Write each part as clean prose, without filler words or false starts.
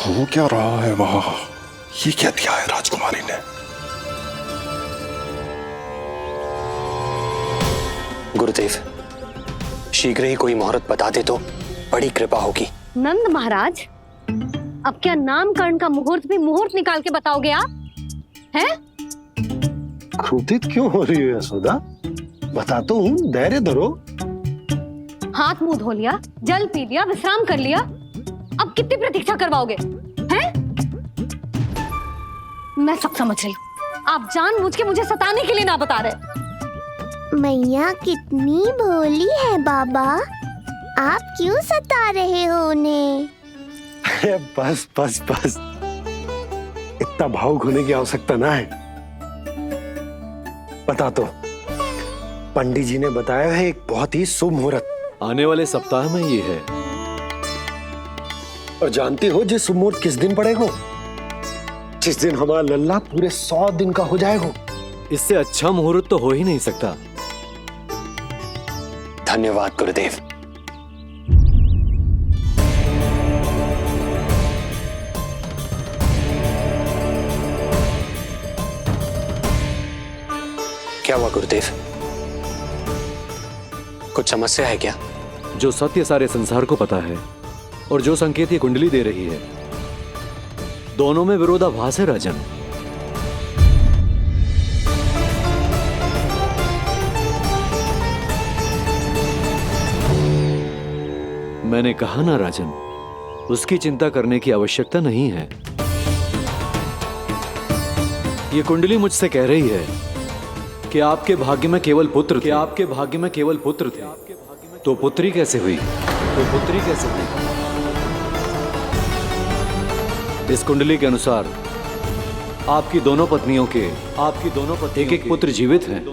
हो क्या रहा है वहां? ये क्या दिया है राजकुमारी ने? गुरुदेव, शीघ्र ही कोई मुहूर्त बता दे तो बड़ी कृपा होगी। नंद महाराज, अब क्या नामकरण का मुहूर्त भी मुहूर्त निकाल के बताओगे आप? हैं? क्रोधित क्यों हो रही हो यशोदा? बताता हूँ, धैर्य धरो। हाथ मुंह धो लिया, जल पी लिया, विश्राम कर लिया, अब कितनी प्रतीक्षा करवाओगे? हैं? मैं सब समझ रही हूँ, आप जानबूझ के मुझे सताने के लिए ना बता रहे। मैया कितनी भोली है बाबा, आप क्यों सता रहे हो उन्हें? बस बस बस, इतना भावुक होने की आवश्यकता ना है। बता तो, पंडित जी ने बताया है एक बहुत ही शुभ मुहूर्त आने वाले सप्ताह में ये है। और जानते हो जिस शुभ मुहूर्त किस दिन पड़ेगा? जिस दिन हमारा लल्ला पूरे 100 दिन का हो जाएगा। इससे अच्छा मुहूर्त तो हो ही नहीं सकता। धन्यवाद गुरुदेव। क्या हुआ गुरुदेव? कुछ समस्या है क्या? जो सत्य सारे संसार को पता है और जो संकेत ये कुंडली दे रही है, दोनों में विरोधाभास है राजन। मैंने कहा ना राजन, उसकी चिंता करने की आवश्यकता नहीं है। ये कुंडली मुझसे कह रही है कि आपके भाग्य में केवल पुत्र थे। आपके भाग्य में केवल पुत्र थे, तो पुत्री कैसे हुई? इस कुंडली के अनुसार आपकी दोनों पत्नियों के एक एक पुत्र जीवित हैं।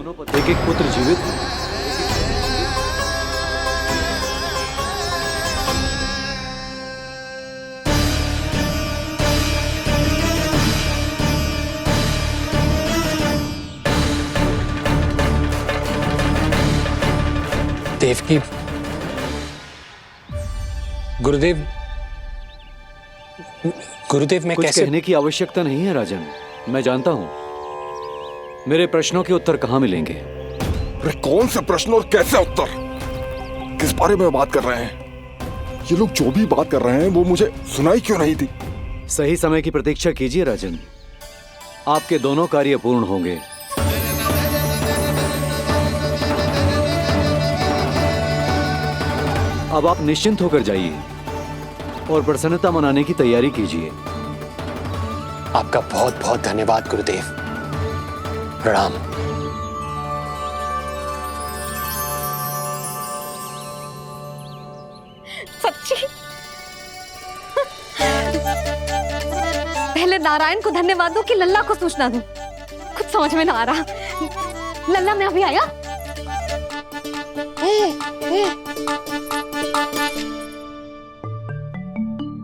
देवकी, गुरुदेव मैं कुछ कैसे? कहने की आवश्यकता नहीं है राजन, मैं जानता हूं मेरे प्रश्नों के उत्तर कहां मिलेंगे। अरे कौन से प्रश्न और कैसे उत्तर? किस बारे में बात कर रहे हैं? ये लोग जो भी बात कर रहे हैं वो मुझे सुनाई क्यों नहीं थी? सही समय की प्रतीक्षा कीजिए राजन, आपके दोनों कार्य पूर्ण होंगे। अब आप निश्चिंत होकर जाइए और प्रसन्नता मनाने की तैयारी कीजिए। आपका बहुत बहुत धन्यवाद गुरुदेव। प्रणाम। सच्ची? पहले नारायण को धन्यवाद दूं कि लल्ला को सूचना दूं? कुछ समझ में ना आ रहा। लल्ला मैं अभी आया।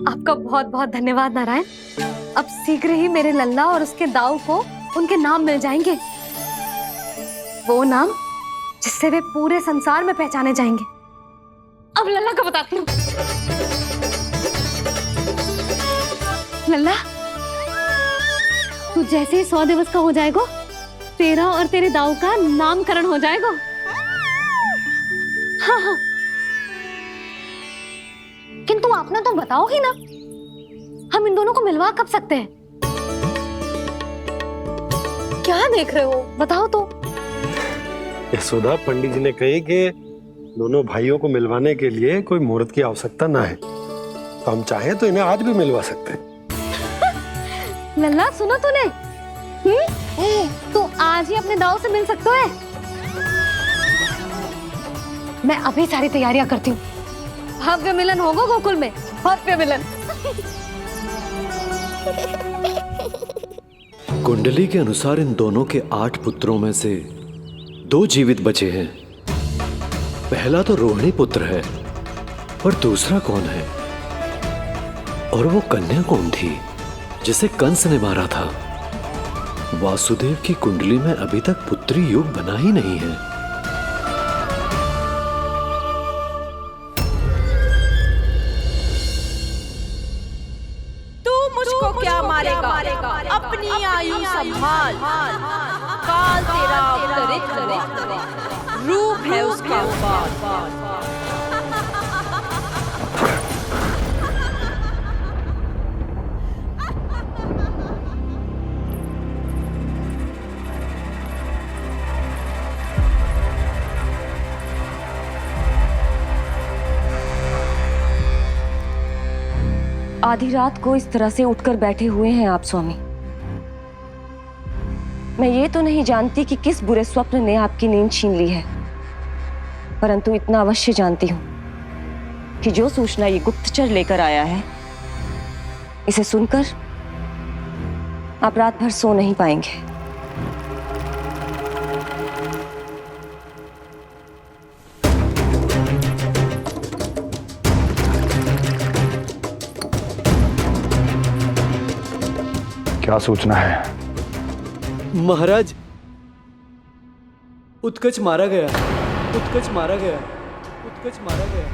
आपका बहुत बहुत धन्यवाद नारायण। अब शीघ्र ही मेरे लल्ला और उसके दाऊ को उनके नाम मिल जाएंगे, वो नाम जिससे वे पूरे संसार में पहचाने जाएंगे। अब लल्ला को बताती हूँ। लल्ला, तू जैसे ही 100 दिवस का हो जाएगा, तेरा और तेरे दाऊ का नामकरण हो जाएगा। हाँ हाँ, किंतु आपने तो बताओ ही ना, हम इन दोनों को मिलवा कब सकते हैं? क्या देख रहे हो, बताओ तो। यशोदा, पंडित जी ने कही कि दोनों भाइयों को मिलवाने के लिए कोई मुहूर्त की आवश्यकता ना है, तो हम चाहें तो इन्हें आज भी मिलवा सकते हैं। लल्ला सुनो तूने, तू आज ही अपने दाऊ से मिल सकते है। मैं अभी सारी तैयारियां करती हूँ। भव्य मिलन होगा गोकुल में, भव्य मिलन। कुंडली के अनुसार इन दोनों के 8 पुत्रों में से 2 जीवित बचे हैं। पहला तो रोहिणी पुत्र है, पर दूसरा कौन है? और वो कन्या कौन थी जिसे कंस ने मारा था? वासुदेव की कुंडली में अभी तक पुत्री योग बना ही नहीं है। तू काल तेरा अवतरित हुआ, रूप है उसका उपाल। आधी रात को इस तरह से उठकर बैठे हुए हैं आप स्वामी। मैं ये तो नहीं जानती कि किस बुरे स्वप्न ने आपकी नींद छीन ली है, परंतु इतना अवश्य जानती हूं कि जो सूचना ये गुप्तचर लेकर आया है, इसे सुनकर आप रात भर सो नहीं पाएंगे। क्या सूचना है? महाराज, उत्कच मारा गया, उत्कच मारा गया, उत्कच मारा गया।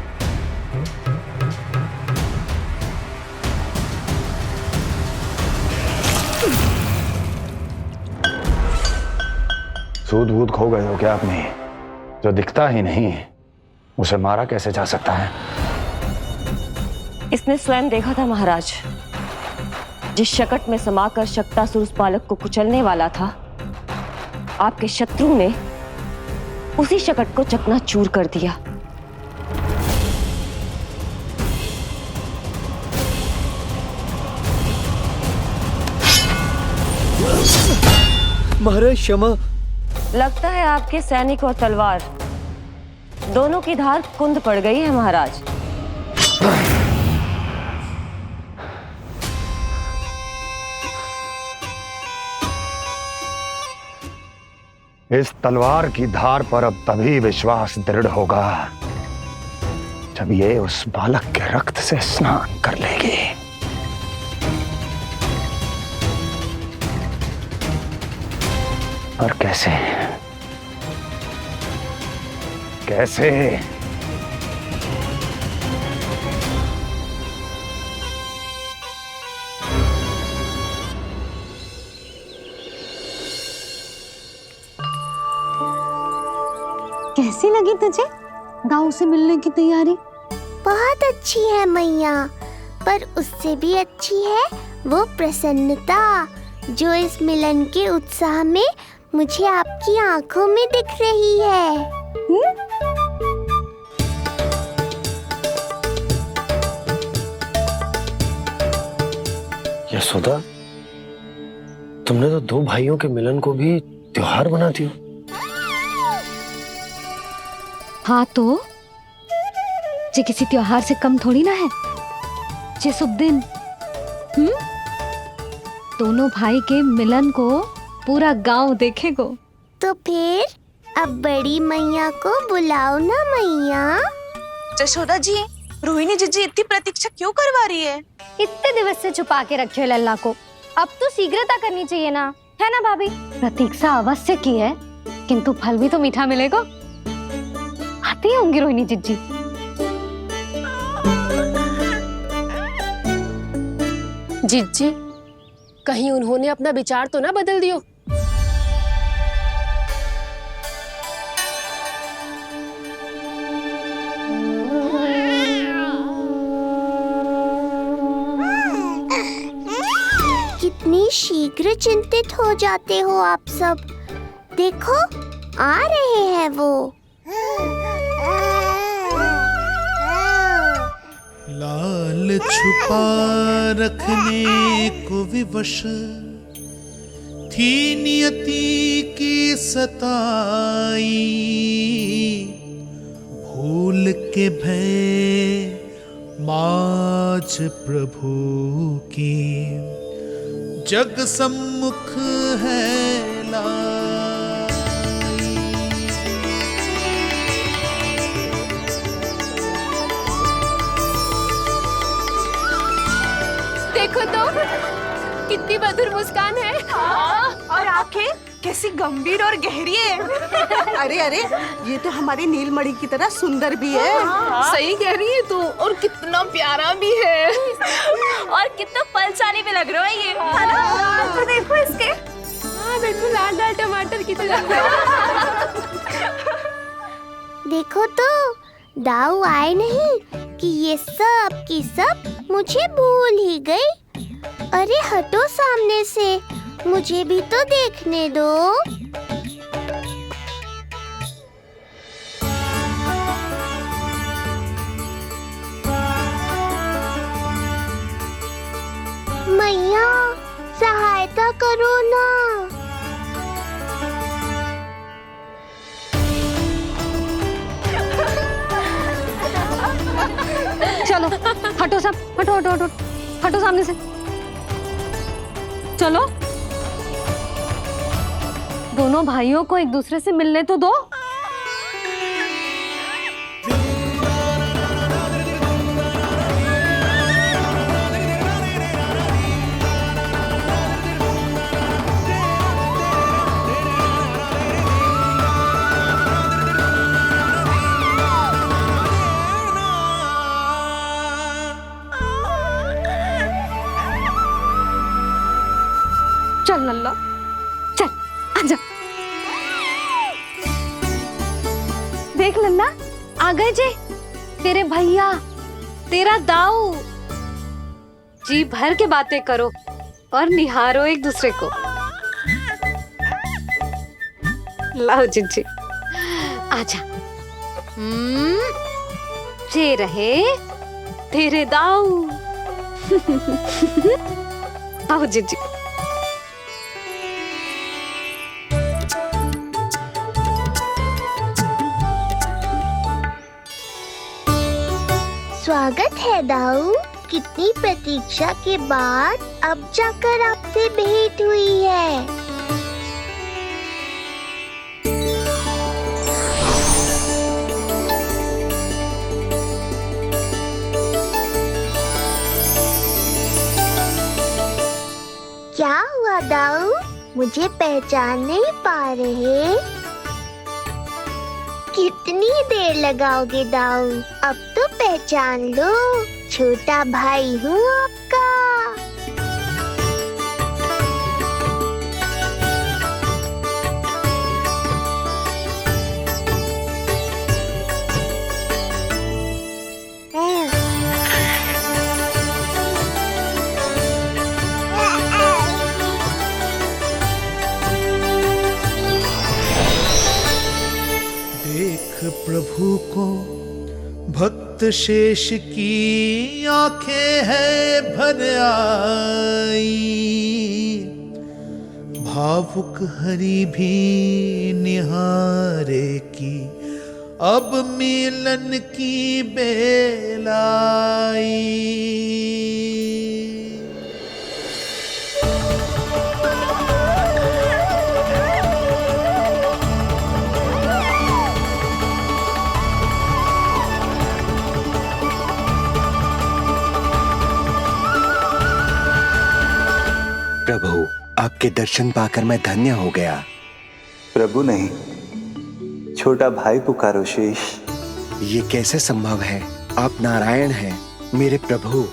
सूद वूद खो गए हो क्या अपनी? जो दिखता ही नहीं उसे मारा कैसे जा सकता है? इसने स्वयं देखा था महाराज। जिस शकट में समाकर शक्तासुर उस बालक को कुचलने वाला था, आपके शत्रु ने उसी शकट को चकनाचूर कर दिया। महाराज क्षमा। लगता है आपके सैनिक और तलवार दोनों की धार कुंद पड़ गई है महाराज। इस तलवार की धार पर अब तभी विश्वास दृढ़ होगा जब ये उस बालक के रक्त से स्नान कर लेगी। और कैसे? कैसे? कैसी लगी तुझे दाऊ से मिलने की तैयारी? बहुत अच्छी है मैया, पर उससे भी अच्छी है वो प्रसन्नता जो इस मिलन के उत्साह में मुझे आपकी आंखों में दिख रही है। यशोदा, तुमने तो दो भाइयों के मिलन को भी त्योहार बना दिया। हाँ तो ये किसी त्योहार से कम थोड़ी ना है। ये शुभ दिन दोनों भाई के मिलन को पूरा गांव देखेगो। तो फिर अब बड़ी मैया को बुलाओ ना मैया। यशोदा जी, रोहिणी जीजी इतनी प्रतीक्षा क्यों करवा रही है? इतने दिवस से छुपा के रखे हो लल्ला को, अब तो शीघ्रता करनी चाहिए ना, है ना भाभी? प्रतीक्षा अवश्य की है, किंतु फल भी तो मीठा मिलेगा। आती होंगी रोहिणी जीजी। जीजी, कहीं उन्होंने अपना विचार तो ना बदल दियो? कितनी शीघ्र चिंतित हो जाते हो आप सब। देखो आ रहे हैं वो। लाल छुपा रखने को विवश थी नियति की सताई, भूल के भय माज प्रभु की जग सम्मुख है लाई। देखो तो कितनी मधुर मुस्कान है। और आंखें कैसी गंभीर और गहरी है। अरे अरे, ये तो हमारी नीलमणि की तरह सुंदर भी है। सही कह रही है तू, और कितना प्यारा भी है, और कितना बलशाली भी लग रहा है ये। तो देखो इसके हाँ बिल्कुल लाल लाल टमाटर की तरह। देखो तो दाऊ आए नहीं कि ये सब की सब मुझे भूल ही गई। अरे हटो सामने से, मुझे भी तो देखने दो। मैया सहायता करो ना। चलो हटो सब, हटो हटो हटो हटो सामने से। चलो दोनों भाइयों को एक दूसरे से मिलने तो दो। चल लल्ला चल आजा। देख लल्ला आ गए जे तेरे भैया, तेरा दाऊ। जी भर के बातें करो और निहारो एक दूसरे को। लाओ जिज्जी आजा। जे रहे तेरे दाऊ। आओ जिज्जी। स्वागत है दाऊ। कितनी प्रतीक्षा के बाद अब जाकर आपसे भेंट हुई है। क्या हुआ दाऊ, मुझे पहचान नहीं पा रहे? कितनी देर लगाओगे दाऊ? अब तो पहचान लो, छोटा भाई हूँ आपका। प्रभु को भक्त शेष की आंखें है भर आई, भावुक हरि भी निहारे की अब मिलन की बेल आई। प्रभु, आपके दर्शन पाकर मैं धन्य हो गया। प्रभु नहीं, छोटा भाई पुकारो शेष। ये कैसे संभव है? आप नारायण हैं, मेरे प्रभु।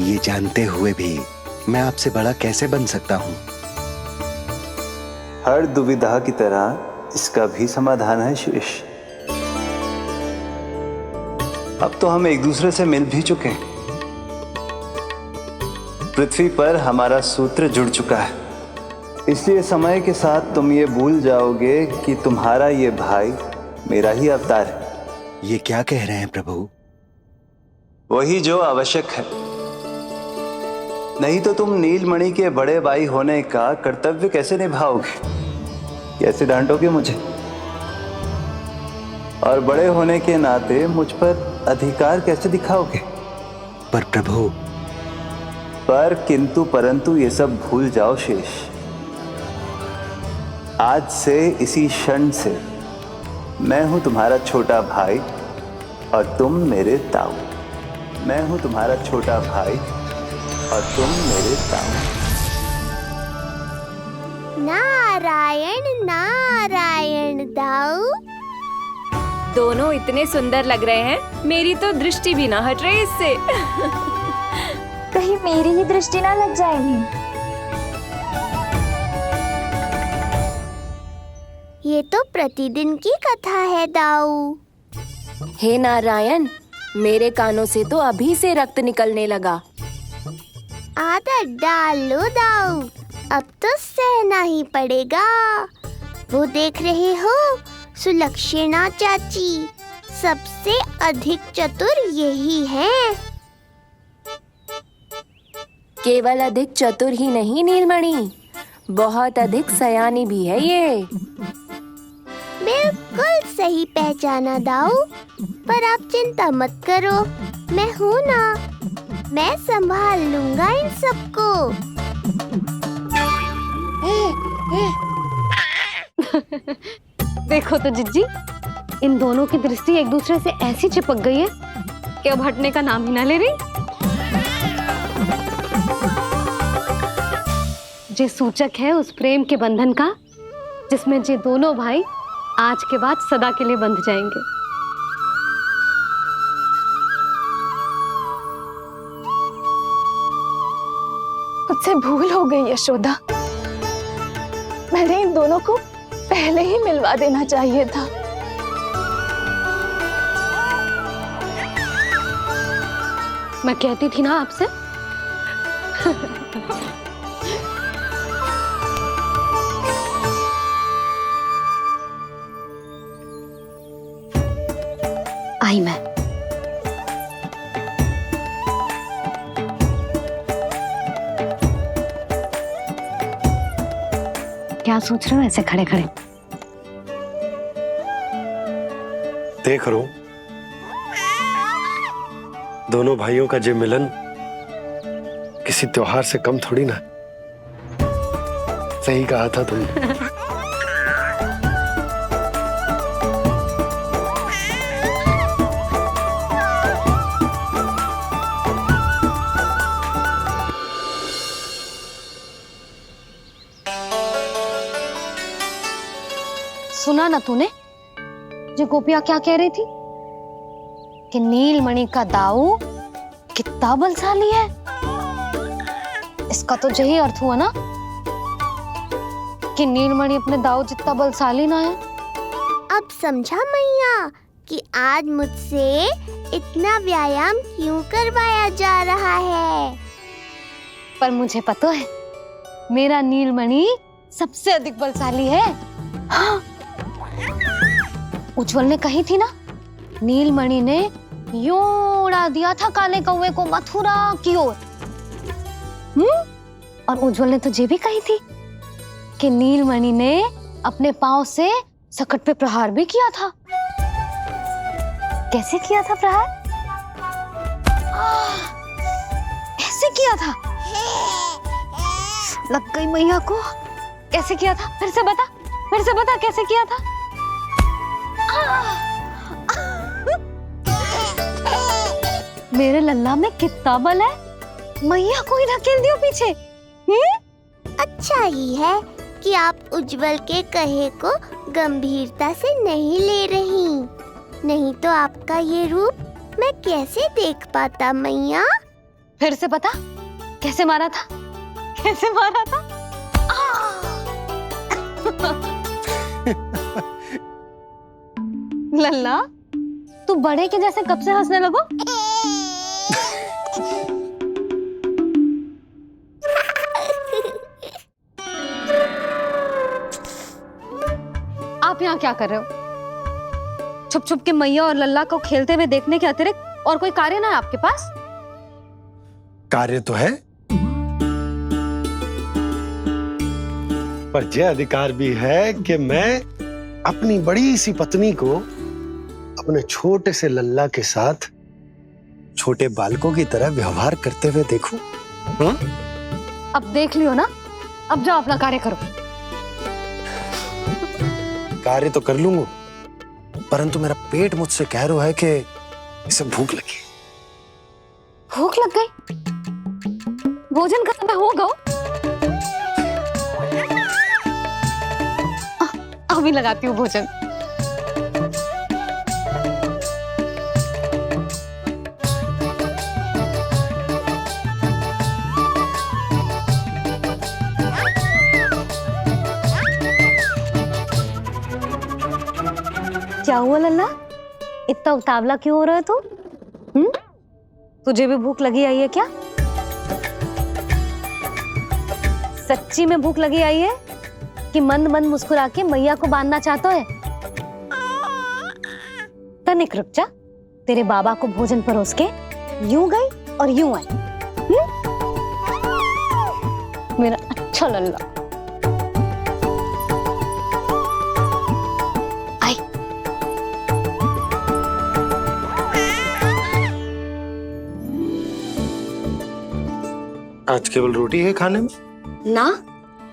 ये जानते हुए भी मैं आपसे बड़ा कैसे बन सकता हूँ? हर दुविधा की तरह इसका भी समाधान है शेष। अब तो हम एक दूसरे से मिल भी चुके हैं। पृथ्वी पर हमारा सूत्र जुड़ चुका है, इसलिए समय के साथ तुम ये भूल जाओगे कि तुम्हारा ये भाई मेरा ही अवतार है। ये क्या कह रहे हैं प्रभु? वही जो आवश्यक है। नहीं तो तुम नीलमणि के बड़े भाई होने का कर्तव्य कैसे निभाओगे? कैसे डांटोगे मुझे? और बड़े होने के नाते मुझ पर अधिकार कैसे दिखाओगे? पर प्रभु, पर किंतु परंतु ये सब भूल जाओ शेष। आज से इसी क्षण से मैं हूं तुम्हारा छोटा भाई और तुम मेरे ताऊ। मैं हूं तुम्हारा छोटा भाई और तुम मेरे ताऊ। नारायण नारायण दाऊ। दोनों इतने सुंदर लग रहे हैं, मेरी तो दृष्टि भी ना हट रही इससे। कहीं मेरी ही दृष्टि ना लग जाएगी। प्रतिदिन की कथा है दाऊ। हे नारायण, मेरे कानों से तो अभी से रक्त निकलने लगा। आदत डाल लो दाऊ, अब तो सहना ही पड़ेगा। वो देख रहे हो, सुलक्षणा चाची सबसे अधिक चतुर यही हैं। केवल अधिक चतुर ही नहीं नीलमणि, बहुत अधिक सयानी भी है ये। बिल्कुल सही पहचाना दाऊ, पर आप चिंता मत करो, मैं हूँ ना, मैं संभाल लूंगा इन सबको। देखो तो जिज्जी, इन दोनों की दृष्टि एक दूसरे से ऐसी चिपक गई है कि अब हटने का नाम ही ना ले रही। ये सूचक है उस प्रेम के बंधन का जिसमें ये दोनों भाई आज के बाद सदा के लिए बंध जाएंगे। मुझसे भूल हो गई यशोदा, मैंने इन दोनों को पहले ही मिलवा देना चाहिए था। मैं कहती थी ना आपसे। आई मैं। क्या सोच रहे हो ऐसे खड़े खड़े? देख रहा हूं दोनों भाइयों का ये मिलन किसी त्योहार से कम थोड़ी ना। सही कहा था तुमने। सुना ना तूने जो गोपिया क्या कह रही थी कि नीलमणि का दाऊ कितना बलशाली है। इसका तो यही अर्थ हुआ ना कि नीलमणि अपने दाऊ जितना बलशाली ना है। अब समझा मैया कि आज मुझसे इतना व्यायाम क्यों करवाया जा रहा है। पर मुझे पता है मेरा नीलमणि सबसे अधिक बलशाली है। हाँ। उज्जवल ने कही थी ना, नीलमणि ने यूं उड़ा दिया था काले कौवे को मथुरा की ओर। और उज्जवल ने तो ये भी कही थी कि नीलमणि ने अपने पांव से सकट पे प्रहार भी किया था। कैसे किया था प्रहार? ऐसे किया था। लग गई मैया को। कैसे किया था? फिर से बता कैसे किया था? मेरे लल्ला में कितना बल है, मैया को ही धकेल दियो पीछे। अच्छा ही है कि आप उज्जवल के कहे को गंभीरता से नहीं ले रही, नहीं तो आपका ये रूप मैं कैसे देख पाता मैया। फिर से बता कैसे मारा था? कैसे मारा था? लल्ला तू बड़े के जैसे कब से हंसने लगो? आप यहाँ क्या कर रहे हो? छुप छुप के मैया और लल्ला को खेलते हुए देखने के अतिरिक्त और कोई कार्य ना है आपके पास? कार्य तो है, पर यह अधिकार भी है कि मैं अपनी बड़ी सी पत्नी को अपने छोटे से लल्ला के साथ छोटे बालकों की तरह व्यवहार करते हुए देखूं। हाँ? अब देख लियो ना, अब जाओ अपना कार्य करो। कार्य तो कर लूंगा, परंतु मेरा पेट मुझसे कह रहा है कि इसे भूख लगी। भूख लग गई? भोजन का समय होगा। अभी लगाती हूँ भोजन। क्या हुआ लल्ला, इतना उतावला क्यों हो रहा है तू? तुझे भी भूख लगी आई है क्या? सच्ची में भूख लगी आई है कि मंद मंद मुस्कुरा के मैया को बांधना चाहता है? तनिक रुक जा, तेरे बाबा को भोजन परोस के यूं गई और यूं आई। मेरा अच्छा लल्ला। आई। आज केवल रोटी है खाने में? ना,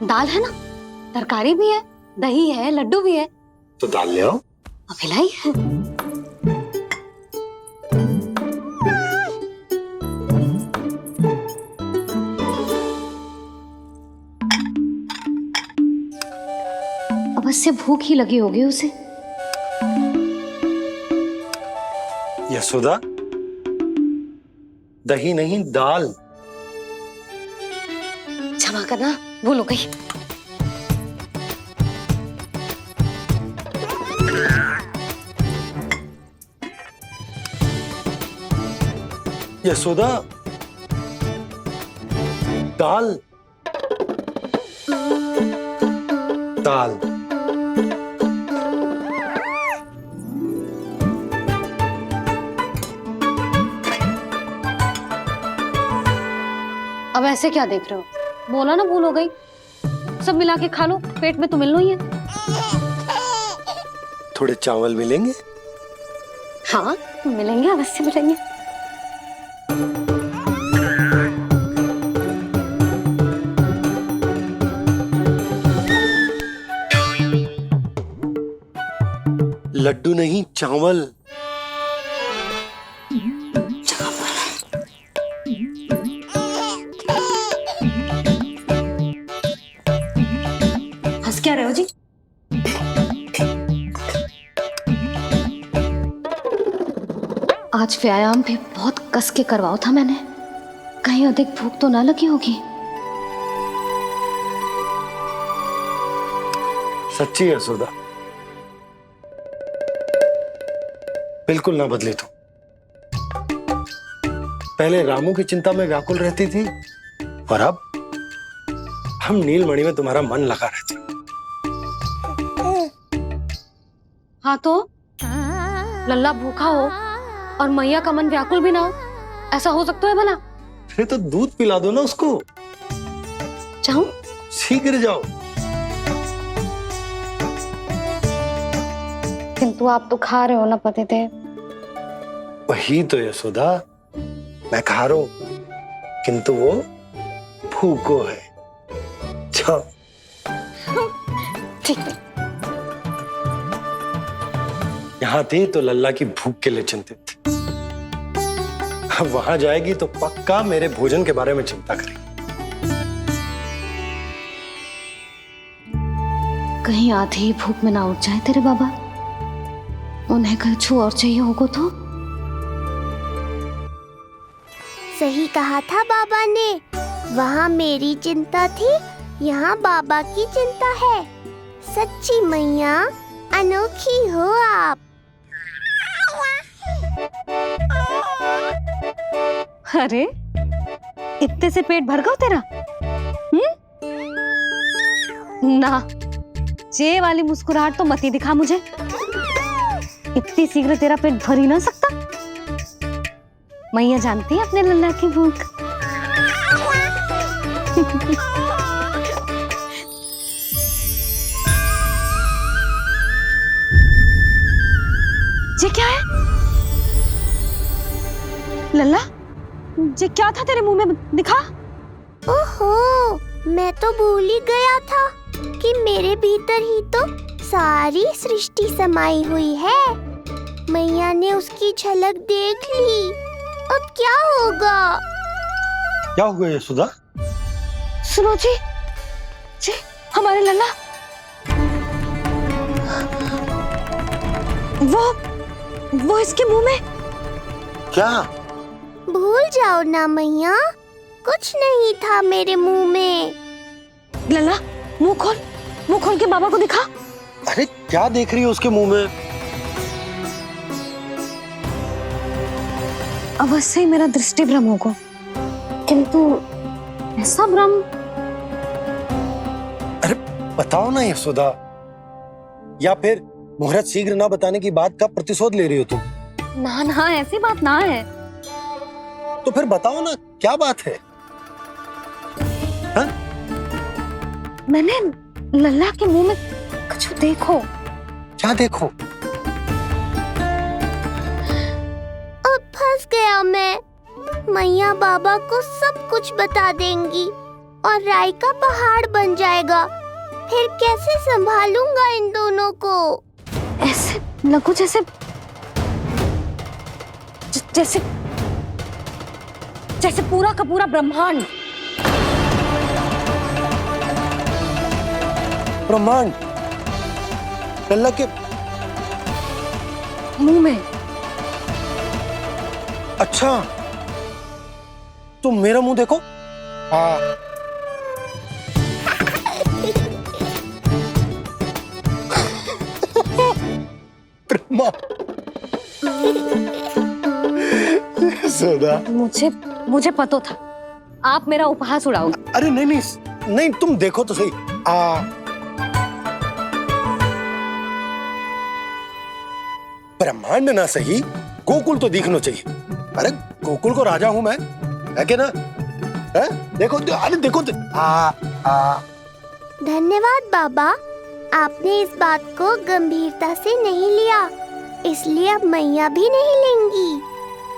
दाल है ना, तरकारी भी है, दही है, लड्डू भी है। तो दाल ले आओ। अभी लाई है। अवश्य भूख ही लगी होगी उसे। यशोदा, दही नहीं दाल। क्षमा करना, भूल हो गई। यशोदा, दाल दाल। अब ऐसे क्या देख रहे हो? बोला ना भूल हो गई। सब मिला के खा लो, पेट में तो मिलना ही है। थोड़े चावल मिलेंगे? हाँ मिलेंगे, अवश्य मिलेंगे। लड्डू नहीं, चावल। हंस क्या रहे हो जी? आज व्यायाम भी बहुत कस के करवाओ था मैंने, कहीं अधिक भूख तो ना लगी होगी। सच्ची यशोदा, बिल्कुल ना बदली तू। पहले रामू की चिंता में व्याकुल रहती थी और अब हम नीलमणि में तुम्हारा मन लगा रहते। हाँ तो लल्ला भूखा हो और मैया का मन व्याकुल भी ना हो, ऐसा हो सकता है भला? अरे तो दूध पिला दो ना उसको। जाऊं? शीघ्र जाओ। किंतु आप तो खा रहे हो ना पतिदेव। वही तो यशोदा, मैं खा रहा हूं, किंतु वो भूखो है। जाओ। ठीक है। यहाँ थी तो लल्ला की भूख के लिए चिंतित थी, अब वहां जाएगी तो पक्का मेरे भोजन के बारे में चिंता करेगी। कहीं आधी ही भूख में ना उठ जाए तेरे बाबा, उन्हें कुछ और चाहिए होगा तो? सही कहा था बाबा ने, वहाँ मेरी चिंता थी, यहाँ बाबा की चिंता है। सच्ची मैया, अनोखी हो आप। अरे इतने से पेट भर गया तेरा? ना, ये वाली मुस्कुराहट तो मत ही दिखा मुझे। इतनी शीघ्र तेरा पेट भर ही ना सकता। मैया जानती है अपने लल्ला की भूख। ये क्या है लल्ला? ये क्या था तेरे मुंह में, दिखा। ओहो, मैं तो भूल ही गया था कि मेरे भीतर ही तो सारी सृष्टि समाई हुई है। मैया ने उसकी झलक देख ली, अब क्या होगा? क्या हुआ यशोदा? सुनो जी, हमारे लल्ला वो इसके मुंह में। क्या? भूल जाओ ना मैया, कुछ नहीं था मेरे मुंह में। लल्ला मुंह खोल के बाबा को दिखा। अरे क्या देख रही है उसके मुंह में? अवश्य ही मेरा दृष्टि भ्रम होगा, किंतु ऐसा भ्रम। अरे बताओ ना यशोदा, या फिर मुहूर्त शीघ्र ना बताने की बात का प्रतिशोध ले रही हो तुम? ना ना, ऐसी बात ना है। तो फिर बताओ ना क्या बात है? हा? मैंने लल्ला के मुंह में कुछ देखो। क्या देखो? अब फंस गया मैं। मैया बाबा को सब कुछ बता देंगी और राय का पहाड़ बन जाएगा। फिर कैसे संभालूंगा इन दोनों को? ऐसे लगो जैसे जैसे जैसे पूरा का पूरा ब्रह्मांड। ब्रह्मांड लल्ला के मुंह में? अच्छा, तुम मेरा मुंह देखो। हाँ। ब्रह्मा। यशोदा, मुझे पता था आप मेरा उपहास उड़ाओगे। अरे नहीं नहीं नहीं, तुम देखो तो सही। ब्रह्मांड ना सही, गोकुल तो दिखना चाहिए। अरे गोकुल को राजा हूं मैं, है क्या ना? है? देखो, अरे देखो। धन्यवाद बाबा, आपने इस बात को गंभीरता से नहीं लिया, इसलिए अब मैया भी नहीं लेंगी।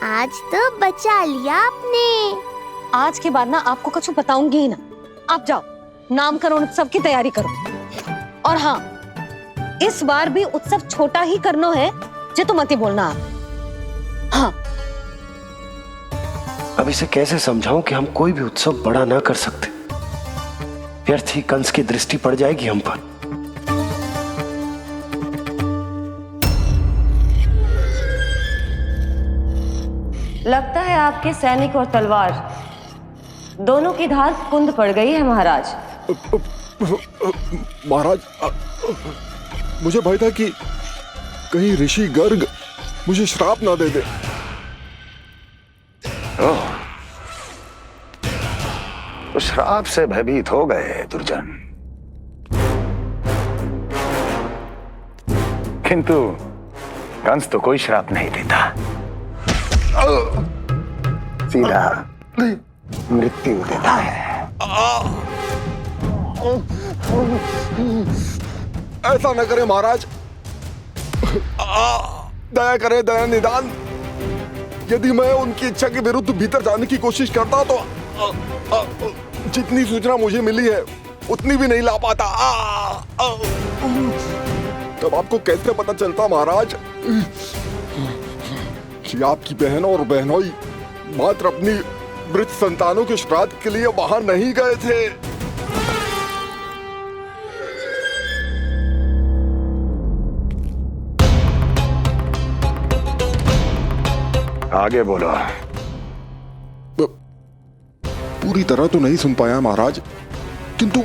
आज तो बचा लिया आपने। आज के बाद ना आपको कुछ बताऊंगी ही ना। आप जाओ, नामकरण उत्सव की तैयारी करो। और हाँ, इस बार भी उत्सव छोटा ही करना है, जे तो मत ही बोलना आप। हाँ। अब इसे कैसे समझाऊं कि हम कोई भी उत्सव बड़ा ना कर सकते? व्यर्थ ही कंस की दृष्टि पड़ जाएगी हम पर। लगता है आपके सैनिक और तलवार दोनों की धार कुंद पड़ गई है महाराज। महाराज, मुझे भय था कि कहीं ऋषि गर्ग मुझे श्राप ना दे दे। तो श्राप से भयभीत हो गए दुर्जन, किंतु कंस तो कोई श्राप नहीं देता, सीधा मृत्यु देता है। ऐसा न करे महाराज, दया करे, दया निदान। यदि मैं उनकी इच्छा के विरुद्ध भीतर जाने की कोशिश करता तो जितनी सूचना मुझे मिली है उतनी भी नहीं ला पाता। तब आपको कैसे पता चलता महाराज कि आपकी बहन और बहनोई मात्र अपनी वृद्ध संतानों के श्राद्ध के लिए बाहर नहीं गए थे? आगे बोलो। पूरी तरह तो नहीं सुन पाया महाराज, किंतु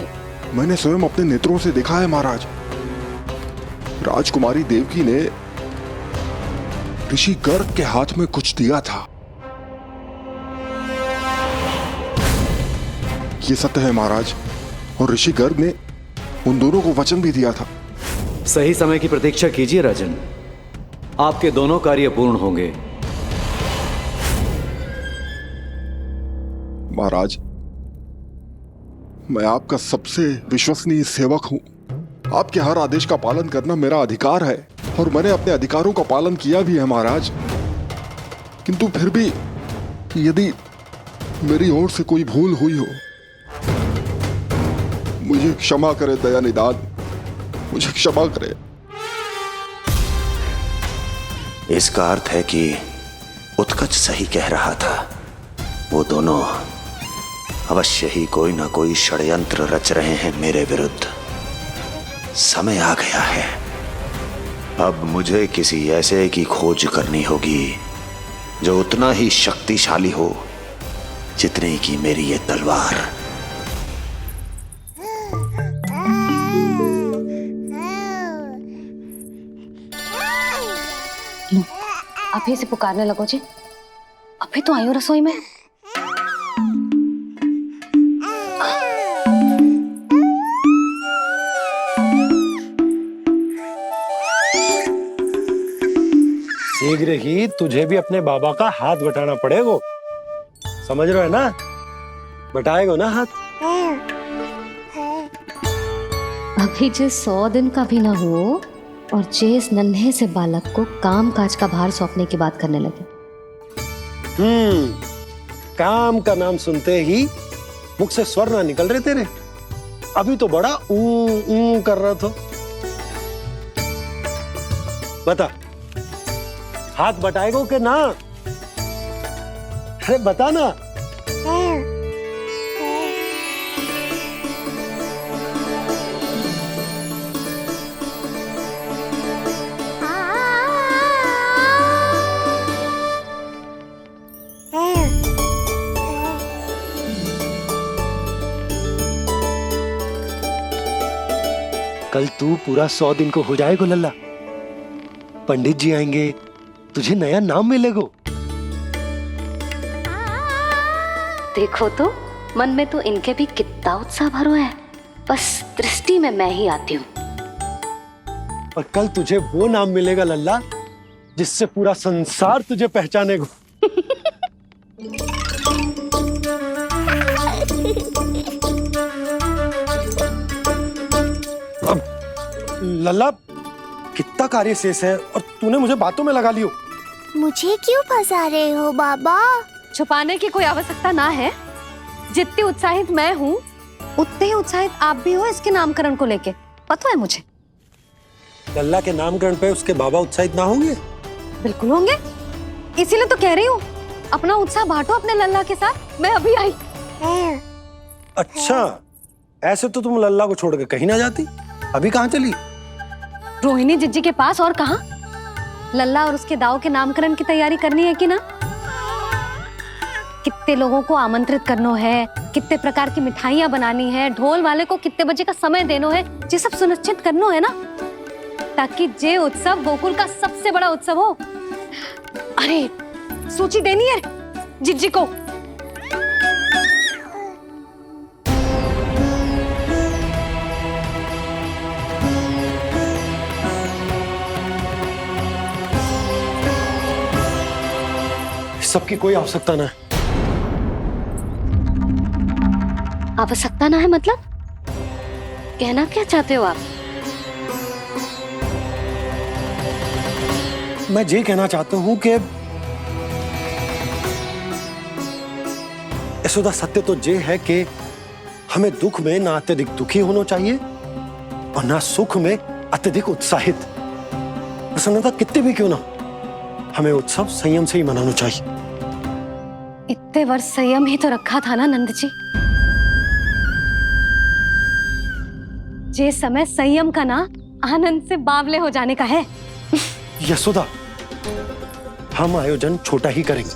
मैंने स्वयं अपने नेत्रों से देखा है महाराज। राजकुमारी देवकी ने ऋषि गर्ग के हाथ में कुछ दिया था। ये सत्य है महाराज, और ऋषि गर्ग ने उन दोनों को वचन भी दिया था। सही समय की प्रतीक्षा कीजिए राजन, आपके दोनों कार्य पूर्ण होंगे। महाराज, मैं आपका सबसे विश्वसनीय सेवक हूं। आपके हर आदेश का पालन करना मेरा अधिकार है, और मैंने अपने अधिकारों का पालन किया भी है महाराज। किंतु फिर भी यदि मेरी ओर से कोई भूल हुई हो, मुझे क्षमा करे दया निदान, मुझे क्षमा करे। इसका अर्थ है कि उत्कच सही कह रहा था। वो दोनों अवश्य ही कोई ना कोई षड्यंत्र रच रहे हैं मेरे विरुद्ध। समय आ गया है, अब मुझे किसी ऐसे की खोज करनी होगी जो उतना ही शक्तिशाली हो जितनी की मेरी ये तलवार। आप ही से पुकारने लगो जी, अब अभी तो आई हूँ रसोई में। शीघ्र ही तुझे भी अपने बाबा का हाथ बटाना पड़ेगा, समझ रहे हो ना? बटाएगो ना हाथ? अभी जे 100 दिन का भी ना हो और जे इस नन्हे से बालक को काम काज का भार सौंपने की बात करने लगे। काम का नाम सुनते ही मुख से स्वर ना निकल रहे तेरे। अभी तो बड़ा ऊ कर रहा था। बता, हाथ बटाएगो के ना? अरे बता ना। कल तू पूरा 100 दिन को हो जाएगा लल्ला। पंडित जी आएंगे, तुझे नया नाम मिलेगा। देखो तो मन में तो इनके भी कितना उत्साह भरो है, बस दृष्टि में मैं ही आती हूँ। और कल तुझे वो नाम मिलेगा लल्ला जिससे पूरा संसार तुझे पहचानेगा। अब लल्ला, कितना कार्य शेष है और तूने मुझे बातों में लगा लियो। मुझे क्यों फंसा रहे हो बाबा? छुपाने की कोई आवश्यकता ना है। जितनी उत्साहित मैं हूँ उतने ही उत्साहित आप भी हो इसके नामकरण को लेके, पता है मुझे। लल्ला के नामकरण पे उसके बाबा उत्साहित ना होंगे? बिल्कुल होंगे, इसीलिए तो कह रही हूँ अपना उत्साह बांटो अपने लल्ला के साथ। मैं अभी आई। अच्छा, ऐसे तो तुम लल्ला को छोड़ के कहीं ना जाती। अभी कहाँ चली? रोहिणी जिज्जी के पास, और कहाँ। लल्ला और उसके दाऊ के नामकरण की तैयारी करनी है कि ना। कितने लोगों को आमंत्रित करना है, कितने प्रकार की मिठाइयां बनानी है, ढोल वाले को कितने बजे का समय देना है, ये सब सुनिश्चित करना है ना, ताकि ये उत्सव गोकुल का सबसे बड़ा उत्सव हो। अरे सूची देनी है जिज्जी को। सबकी कोई आवश्यकता ना है। आवश्यकता ना है मतलब? कहना क्या चाहते हो आप? मैं ये कहना चाहता हूं कि यशोदा, सत्य तो ये है कि हमें दुख में ना अत्यधिक दुखी होना चाहिए और ना सुख में अत्यधिक उत्साहित। प्रसन्नता कितने भी क्यों ना, हमें उत्सव संयम से ही मनाना चाहिए। इतने वर्ष संयम ही तो रखा था ना नंद जी। ये समय संयम का ना आनंद से बावले हो जाने का है। यशोदा, हम आयोजन छोटा ही करेंगे।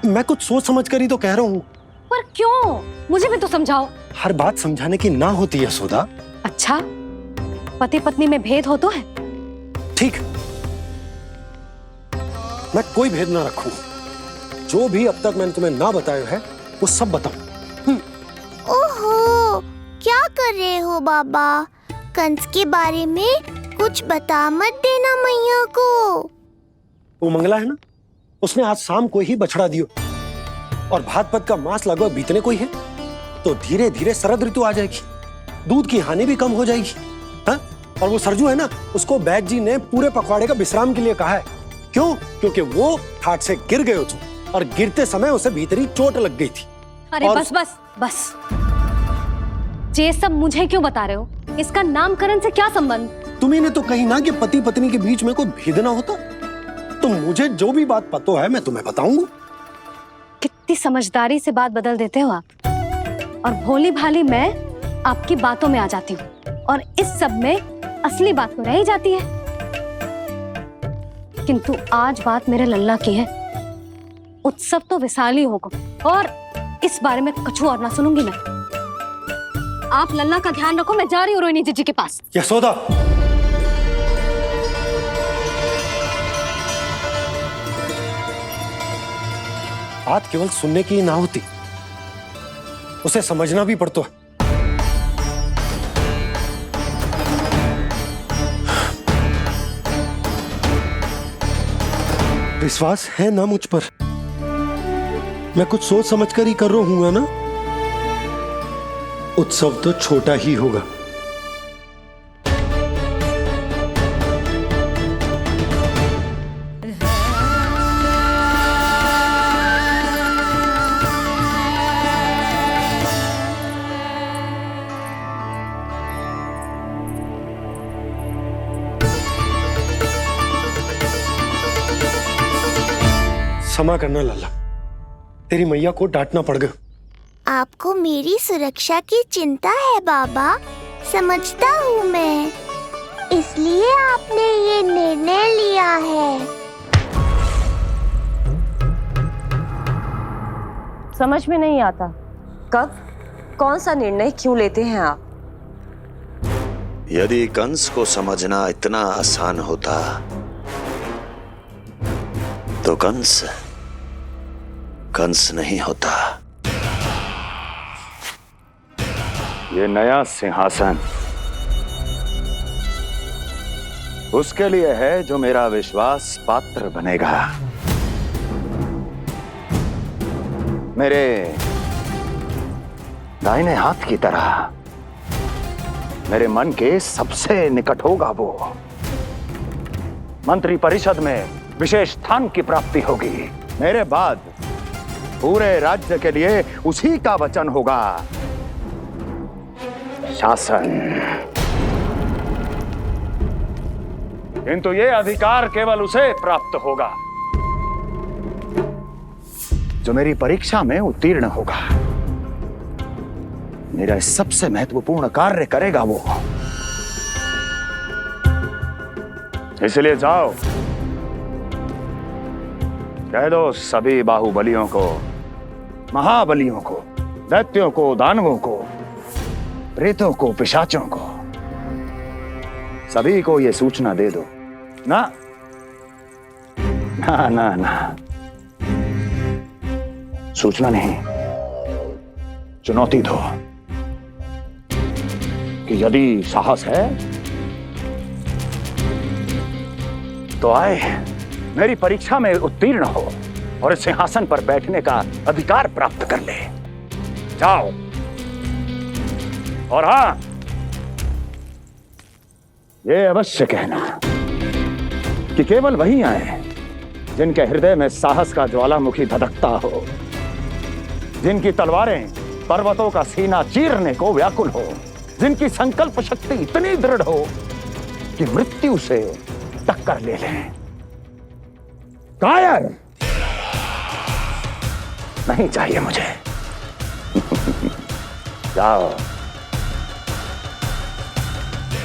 मैं कुछ सोच समझ कर ही तो कह रहा हूं। पर क्यों? मुझे भी तो समझाओ। हर बात समझाने की ना होती है यशोदा। अच्छा, पति पत्नी में भेद हो तो है? ठीक, मैं कोई भेद ना रखूं। जो भी अब तक मैंने तुम्हें ना बताया है वो सब बताऊं। ओहो, क्या कर रहे हो बाबा? कंस के बारे में कुछ बता मत देना मैया को। वो मंगला है ना, उसने आज शाम को ही बछड़ा दियो और भाद्रपद का मास लगभग बीतने को ही है, तो धीरे धीरे शरद ऋतु आ जाएगी, दूध की हानि भी कम हो जाएगी। हाँ? और वो सरजू है ना, उसको बैद जी ने पूरे पखवाड़े का विश्राम के लिए कहा है। क्यों? क्योंकि वो ठाट से गिर गए थे और गिरते समय उसे भीतरी चोट लग गई थी। अरे बस बस बस, ये सब मुझे क्यों बता रहे हो? इसका नामकरण से क्या संबंध? तुम्ही ने तो कही ना कि पति पत्नी के बीच में कोई भेद ना होता। तो मुझे जो भी बात पता है मैं तुम्हें बताऊंगा। कितनी समझदारी से बात बदल देते हो आप, और भोली भाली मैं आपकी बातों में आ जाती हूँ और इस सब में असली बात तो रह ही जाती है। किंतु आज बात मेरे लल्ला की है। उत्सव तो विशाल ही होगा और इस बारे में कछु और ना सुनूंगी मैं। आप लल्ला का ध्यान रखो, मैं जा रही हूँ रोहिणी जीजी के पास। यशोदा, बात केवल सुनने की ना होती, उसे समझना भी पड़ता। विश्वास है ना मुझ पर? मैं कुछ सोच समझकर ही कर रहा हूं ना। उत्सव तो छोटा ही होगा। क्षमा करना लल्ला, तेरी मैया को डांटना पड़ गया। आपको मेरी सुरक्षा की चिंता है बाबा, समझता हूँ मैं, इसलिए आपने ये निर्णय लिया है। समझ में नहीं आता, कब कौन सा निर्णय क्यों लेते हैं आप? यदि कंस को समझना इतना आसान होता तो कंस नहीं होता। ये नया सिंहासन उसके लिए है जो मेरा विश्वास पात्र बनेगा। मेरे दाहिने हाथ की तरह मेरे मन के सबसे निकट होगा वो। मंत्री परिषद में विशेष स्थान की प्राप्ति होगी। मेरे बाद पूरे राज्य के लिए उसी का वचन होगा। शासन। किंतु ये अधिकार केवल उसे प्राप्त होगा जो मेरी परीक्षा में उत्तीर्ण होगा। मेरा सबसे महत्वपूर्ण कार्य करेगा वो। इसलिए जाओ, कह दो सभी बाहुबलियों को, महाबलियों को, दैत्यों को, दानवों को, प्रेतों को, पिशाचों को, सभी को यह सूचना दे दो ना ना ना ना, सूचना नहीं, चुनौती दो कि यदि साहस है तो आए, मेरी परीक्षा में उत्तीर्ण हो और इस सिंहासन पर बैठने का अधिकार प्राप्त कर ले। जाओ। और हां, ये अवश्य कहना कि केवल वही आए जिनके हृदय में साहस का ज्वालामुखी धधकता हो, जिनकी तलवारें पर्वतों का सीना चीरने को व्याकुल हो, जिनकी संकल्प शक्ति इतनी दृढ़ हो कि मृत्यु से टक्कर ले लें। कायर नहीं चाहिए मुझे। जाओ।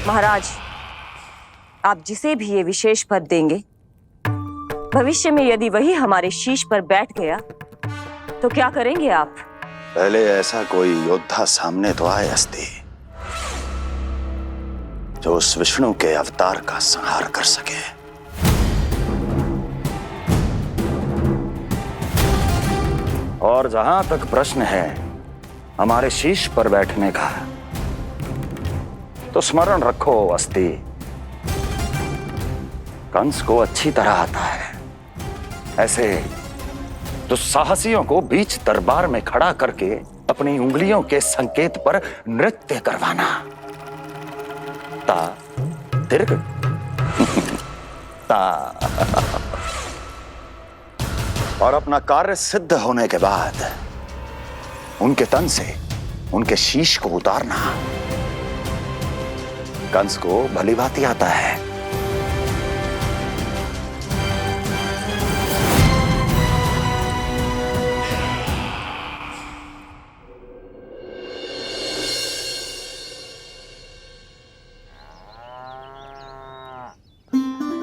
महाराज, आप जिसे भी ये विशेष पद देंगे, भविष्य में यदि वही हमारे शीश पर बैठ गया तो क्या करेंगे आप? पहले ऐसा कोई योद्धा सामने तो आए अस्ति, जो उस विष्णु के अवतार का संहार कर सके। और जहां तक प्रश्न है हमारे शीश पर बैठने का, तो स्मरण रखो अस्ति, कंस को अच्छी तरह आता है ऐसे दुस्साहसियों को बीच दरबार में खड़ा करके अपनी उंगलियों के संकेत पर नृत्य करवाना। ता दीर्घ ता। और अपना कार्य सिद्ध होने के बाद उनके तन से उनके शीश को उतारना। कंस को भलीभांति आता है।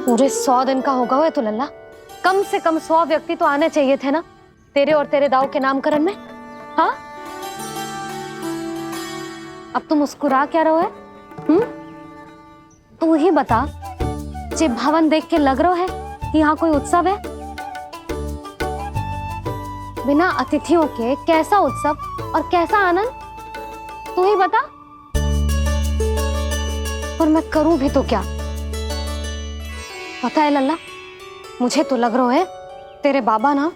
पूरे 100 दिन का होगा हुआ तो लल्ला, कम से कम 100 व्यक्ति तो आने चाहिए थे ना तेरे और तेरे दाऊ के नामकरण में। हाँ, अब तुम मुस्कुरा क्या रहो है? तू ही बता, जे भवन देख के लग रहा है कि यहाँ कोई उत्सव है? बिना अतिथियों के कैसा उत्सव और कैसा आनंद, तू ही बता। पर मैं करूं भी तो क्या? पता है लल्ला, मुझे तो लग रहा है तेरे बाबा ना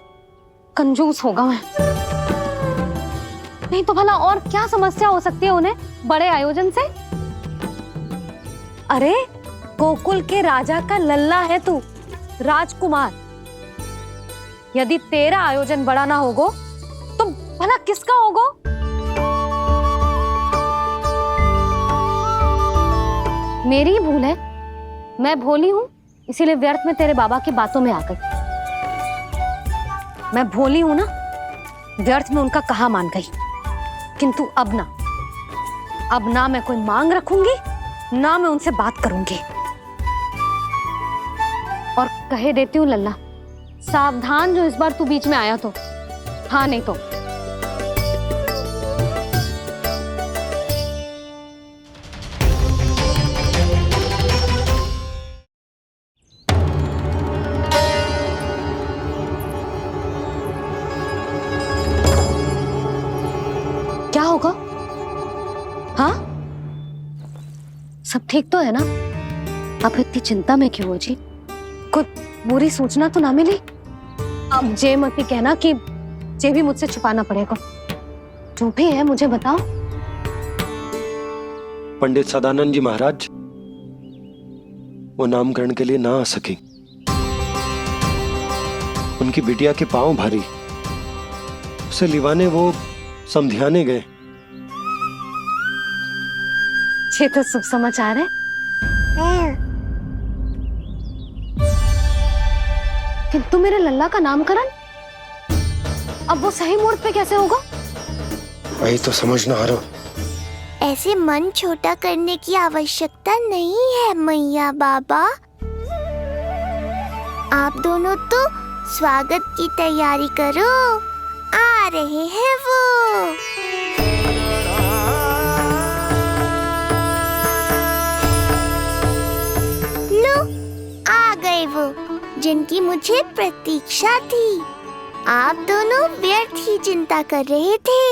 कंजूस होगा। मैं नहीं तो भला और क्या समस्या हो सकती है उन्हें बड़े आयोजन से? अरे गोकुल के राजा का लल्ला है तू, राजकुमार। यदि तेरा आयोजन बड़ा ना होगो तो भला किसका होगो? मेरी भूल है, मैं भोली हूं, इसीलिए व्यर्थ में तेरे बाबा की बातों में आ गई। मैं भोली हूं ना, व्यर्थ में उनका कहा मान गई। किंतु अब ना मैं कोई मांग रखूंगी, ना मैं उनसे बात करूंगी। और कहे देती हूँ लल्ला, सावधान जो इस बार तू बीच में आया तो। हाँ नहीं तो क्या होगा? हाँ, सब ठीक तो है ना? आप इतनी चिंता में क्यों हो जी? कोई बुरी सूचना तो ना मिली? अब जे मत ही कहना कि जे भी मुझसे छुपाना पड़ेगा। जो भी है मुझे बताओ। पंडित सदानंद जी महाराज वो नामकरण के लिए ना आ सके। उनकी बिटिया के पांव भारी, उसे लिवाने वो समझाने गए। ये तो शुभ समाचार है। किंतु मेरे लल्ला का नामकरण अब वो सही मुहूर्त पे कैसे होगा? वही तो समझ ना आ रहा। ऐसे मन छोटा करने की आवश्यकता नहीं है मैया बाबा। आप दोनों तो स्वागत की तैयारी करो, आ रहे हैं वो। लो, आ गए वो जिनकी मुझे प्रतीक्षा थी। आप दोनों व्यर्थ ही चिंता कर रहे थे।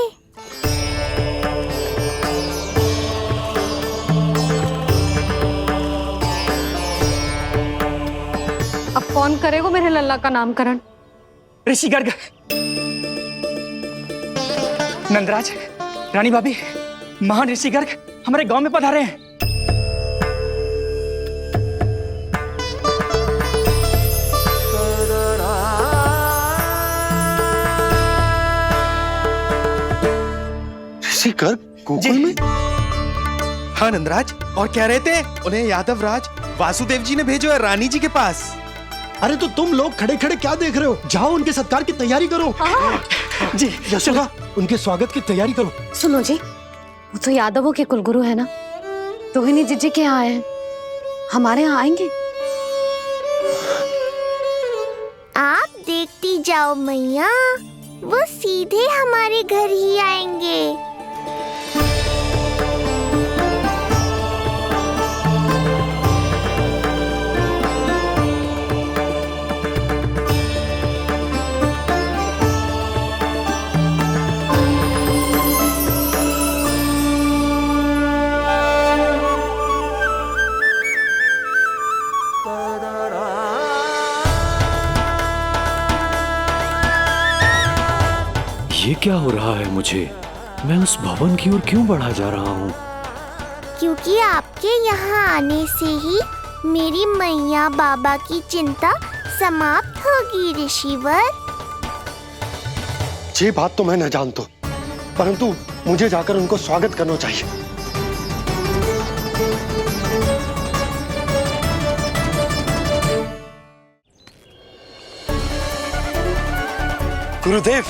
अब कौन करेगा मेरे लल्ला का नामकरण? ऋषि गर्ग, नंदराज, रानी भाभी, महान ऋषि गर्ग हमारे गांव में पधारे हैं। ऋषि गर्ग गोकुल में? हाँ नंदराज, और कह रहे थे उन्हें यादव राज वासुदेव जी ने भेजो है रानी जी के पास। अरे तो तुम लोग खड़े खड़े क्या देख रहे हो? जाओ उनके सत्कार की तैयारी करो। जी यशोदा, उनके स्वागत की तैयारी करो। सुनो जी, वो तो यादवों के कुलगुरु है ना, रोहिणी जीजी के यहाँ आए, हमारे यहाँ आएंगे। आप देखती जाओ मैया, वो सीधे हमारे घर ही आएंगे। ये क्या हो रहा है मुझे? मैं उस भवन की ओर क्यों बढ़ा जा रहा हूँ? क्योंकि आपके यहाँ आने से ही मेरी मैया बाबा की चिंता समाप्त होगी ऋषिवर। ये बात तो मैं न जानता, परंतु मुझे जाकर उनको स्वागत करना चाहिए। गुरुदेव,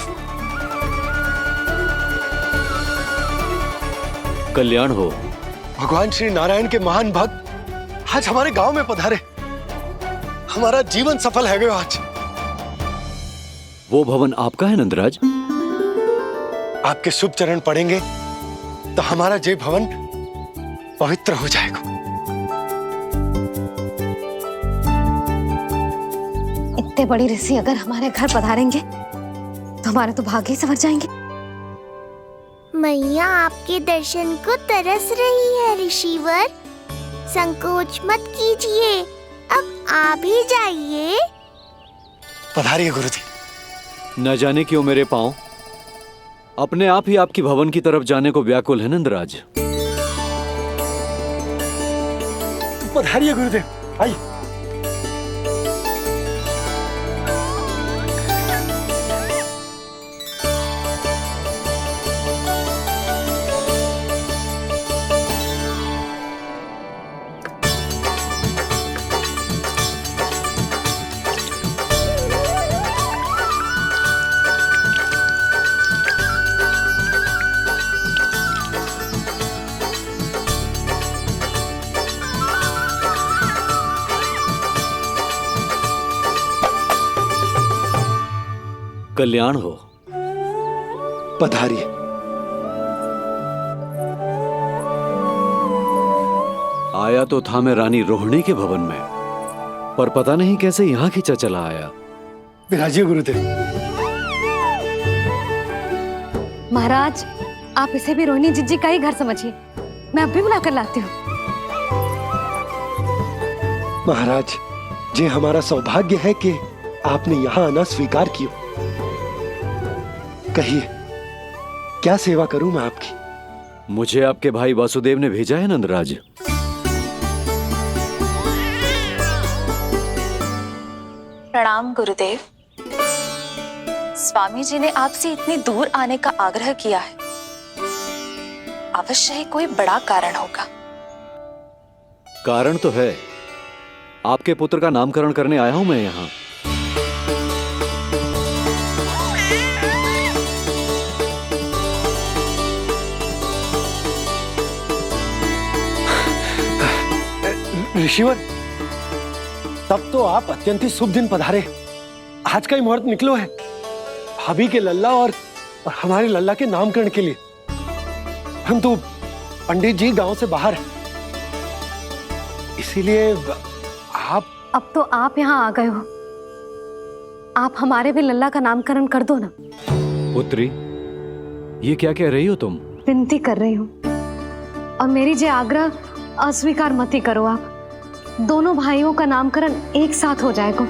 कल्याण हो। भगवान श्री नारायण के महान भक्त आज हमारे गांव में पधारे। हमारा जीवन सफल है गयो आज। वो भवन आपका है नंदराज? आपके शुभ चरण पड़ेंगे तो हमारा जय भवन पवित्र हो जाएगा। इतने बड़ी ऋषि अगर हमारे घर पधारेंगे तो तो हमारे तो भाग्य ही संवर जाएंगे। मैया आपके दर्शन को तरस रही है ऋषिवर। संकोच मत कीजिए, अब आ भी जाइए। पधारिए गुरुदेव। न जाने क्यों मेरे पांव अपने आप ही आपकी भवन की तरफ जाने को व्याकुल है नंदराज। पधारिए गुरुदेव, आइए। कल्याण हो। पधारिए। आया तो था मैं रानी रोहिणी के भवन में, पर पता नहीं कैसे यहाँ खींचा चला आया। विराजिए गुरुदेव। महाराज, आप इसे भी रोहिणी जिज्जी का ही घर समझिए। मैं अब भी बुलाकर लाती हूँ। महाराज, ये हमारा सौभाग्य है कि आपने यहाँ आना स्वीकार किया। कहिए, क्या सेवा करूं मैं आपकी? मुझे आपके भाई वासुदेव ने भेजा है नंदराज। प्रणाम गुरुदेव। स्वामी जी ने आपसे इतनी दूर आने का आग्रह किया है, अवश्य ही कोई बड़ा कारण होगा। कारण तो है, आपके पुत्र का नामकरण करने आया हूं मैं यहाँ। ऋषिवर, तब तो आप अत्यंत ही शुभ दिन पधारे। आज का ही मुहूर्त निकलो है भाभी के लल्ला और हमारे लल्ला के नामकरण के लिए। हम तो पंडित जी गांव से बाहर हैं, इसीलिए आप। अब तो आप यहाँ आ गए हो, आप हमारे भी लल्ला का नामकरण कर दो ना। पुत्री, ये क्या कह रही हो तुम? विनती कर रही हूँ, और मेरी जे आग्रह अस्वीकार मत ही करो। आप दोनों भाइयों का नामकरण एक साथ हो जाएगा।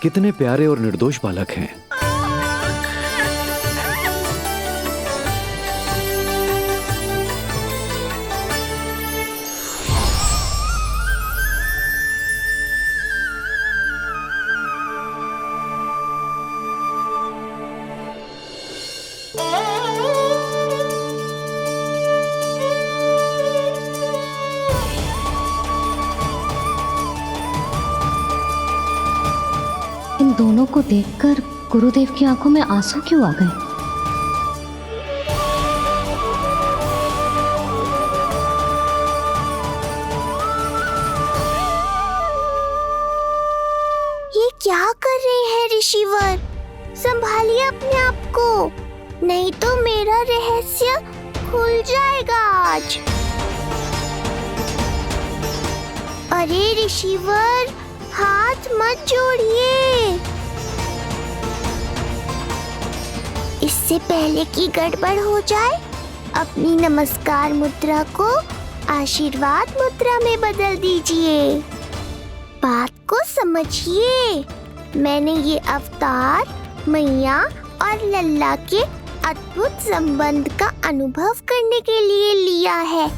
कितने प्यारे और निर्दोष बालक हैं। इन दोनों को देखकर गुरुदेव की आंखों में आंसू क्यों आ गए? ये क्या कर रहे हैं ऋषिवर? संभालिए अपने आप को, नहीं तो मेरा रहस्य खुल जाएगा आज। अरे ऋषिवर, हाथ मत जोड़िए। इससे पहले कि गड़बड़ हो जाए, अपनी नमस्कार मुद्रा को आशीर्वाद मुद्रा में बदल दीजिए। बात को समझिए। मैंने ये अवतार मैया और लल्ला के अद्भुत संबंध का अनुभव करने के लिए लिया है,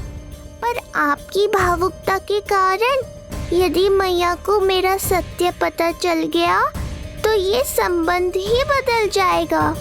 पर आपकी भावुकता के कारण यदि मैया को मेरा सत्य पता चल गया तो ये संबंध ही बदल जाएगा।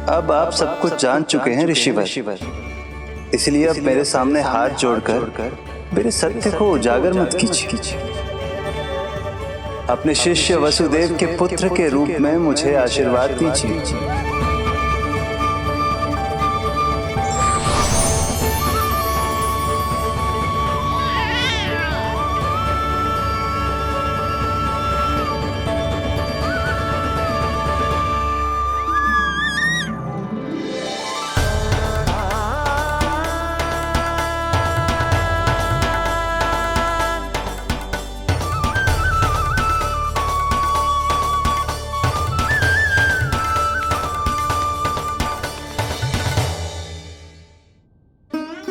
अब आप सब कुछ जान चुके हैं ऋषिवर, इसलिए अब मेरे सामने हाथ जोड़कर मेरे सत्य को उजागर मत कीजिए। अपने शिष्य वसुदेव के पुत्र के रूप में मुझे आशीर्वाद दीजिए।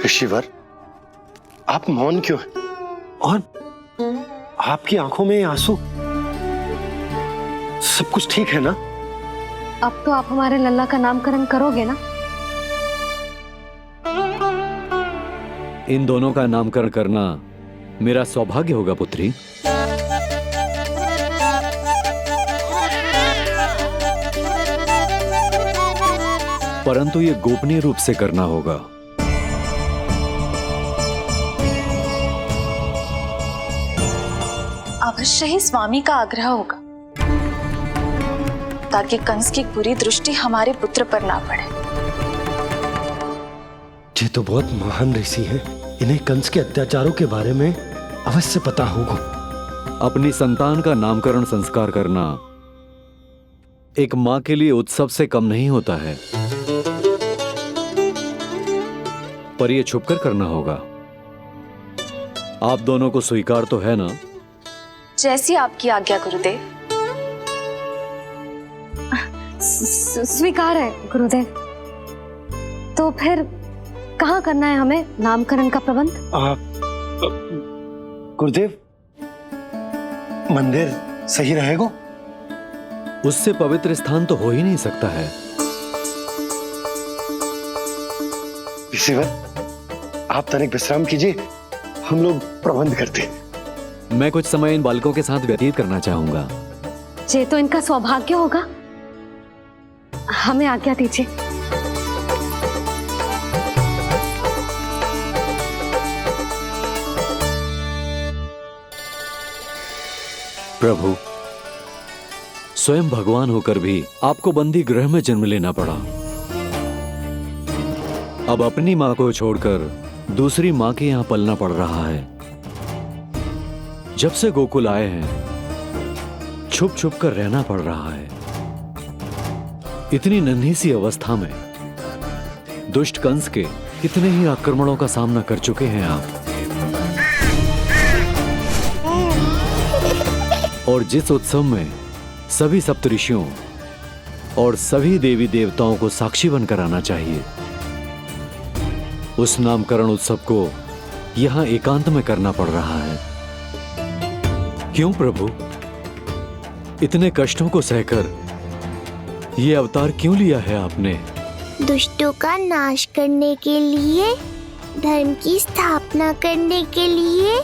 ऋषिवर, आप मौन क्यों हैं? और आपकी आंखों में आंसू, सब कुछ ठीक है ना? अब तो आप हमारे लल्ला का नामकरण करोगे ना? इन दोनों का नामकरण करना मेरा सौभाग्य होगा पुत्री। परंतु ये गोपनीय रूप से करना होगा। अवश्य ही स्वामी का आग्रह होगा, ताकि कंस की बुरी दृष्टि हमारे पुत्र पर ना पड़े। ये तो बहुत महान ऋषि हैं, इन्हें कंस के अत्याचारों के बारे में अवश्य पता होगा। अपनी संतान का नामकरण संस्कार करना एक मां के लिए उत्सव से कम नहीं होता है, पर यह छुपकर करना होगा। आप दोनों को स्वीकार तो है ना? जैसी आपकी आज्ञा गुरुदेव। स्वीकार है गुरुदेव। तो फिर कहाँ करना है हमें नामकरण का प्रबंध? गुरुदेव, मंदिर सही रहेगा? उससे पवित्र स्थान तो हो ही नहीं सकता है। ऋषिवर, आप तनिक विश्राम कीजिए, हम लोग प्रबंध करते हैं। मैं कुछ समय इन बालकों के साथ व्यतीत करना चाहूंगा। ये तो इनका सौभाग्य होगा। हमें आज्ञा दीजिए। प्रभु, स्वयं भगवान होकर भी आपको बंदी गृह में जन्म लेना पड़ा। अब अपनी मां को छोड़कर दूसरी मां के यहां पलना पड़ रहा है। जब से गोकुल आए हैं, छुप छुप कर रहना पड़ रहा है। इतनी नन्ही सी अवस्था में दुष्ट कंस के कितने ही आक्रमणों का सामना कर चुके हैं आप। और जिस उत्सव में सभी सप्तऋषियों और सभी देवी देवताओं को साक्षी बनकर आना चाहिए, उस नामकरण उत्सव को यहां एकांत में करना पड़ रहा है। क्यों प्रभु, इतने कष्टों को सहकर ये अवतार क्यों लिया है आपने? दुष्टों का नाश करने के लिए, धर्म की स्थापना करने के लिए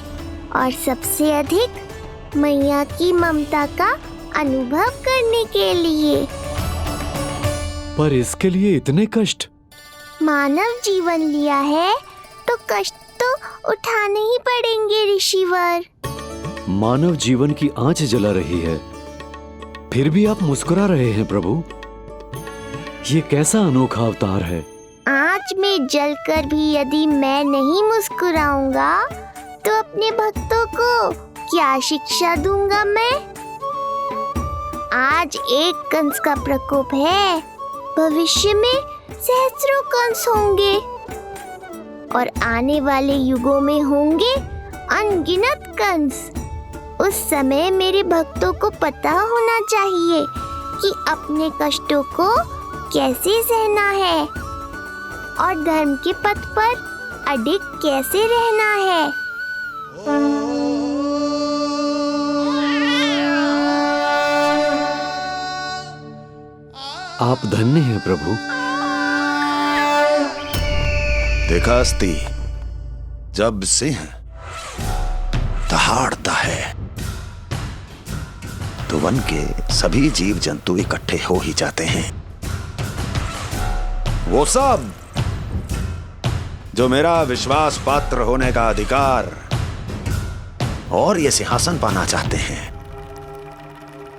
और सबसे अधिक मैया की ममता का अनुभव करने के लिए। पर इसके लिए इतने कष्ट? मानव जीवन लिया है तो कष्ट तो उठाने ही पड़ेंगे ऋषिवर। मानव जीवन की आंच जला रही है, फिर भी आप मुस्कुरा रहे हैं प्रभु। ये कैसा अनोखा अवतार है? आंच में जलकर भी यदि मैं नहीं मुस्कुराऊंगा तो अपने भक्तों को क्या शिक्षा दूंगा मैं? आज एक कंस का प्रकोप है, भविष्य में सहस्रों कंस होंगे और आने वाले युगों में होंगे अनगिनत कंस। उस समय मेरे भक्तों को पता होना चाहिए कि अपने कष्टों को कैसे सहना है और धर्म के पथ पर अडिग कैसे रहना है। आप धन्य हैं प्रभु। देखा अस्ति, जब सिंह दहाड़ता है तो वन के सभी जीव जंतु इकट्ठे हो ही जाते हैं। वो सब जो मेरा विश्वास पात्र होने का अधिकार और ये सिंहासन पाना चाहते हैं,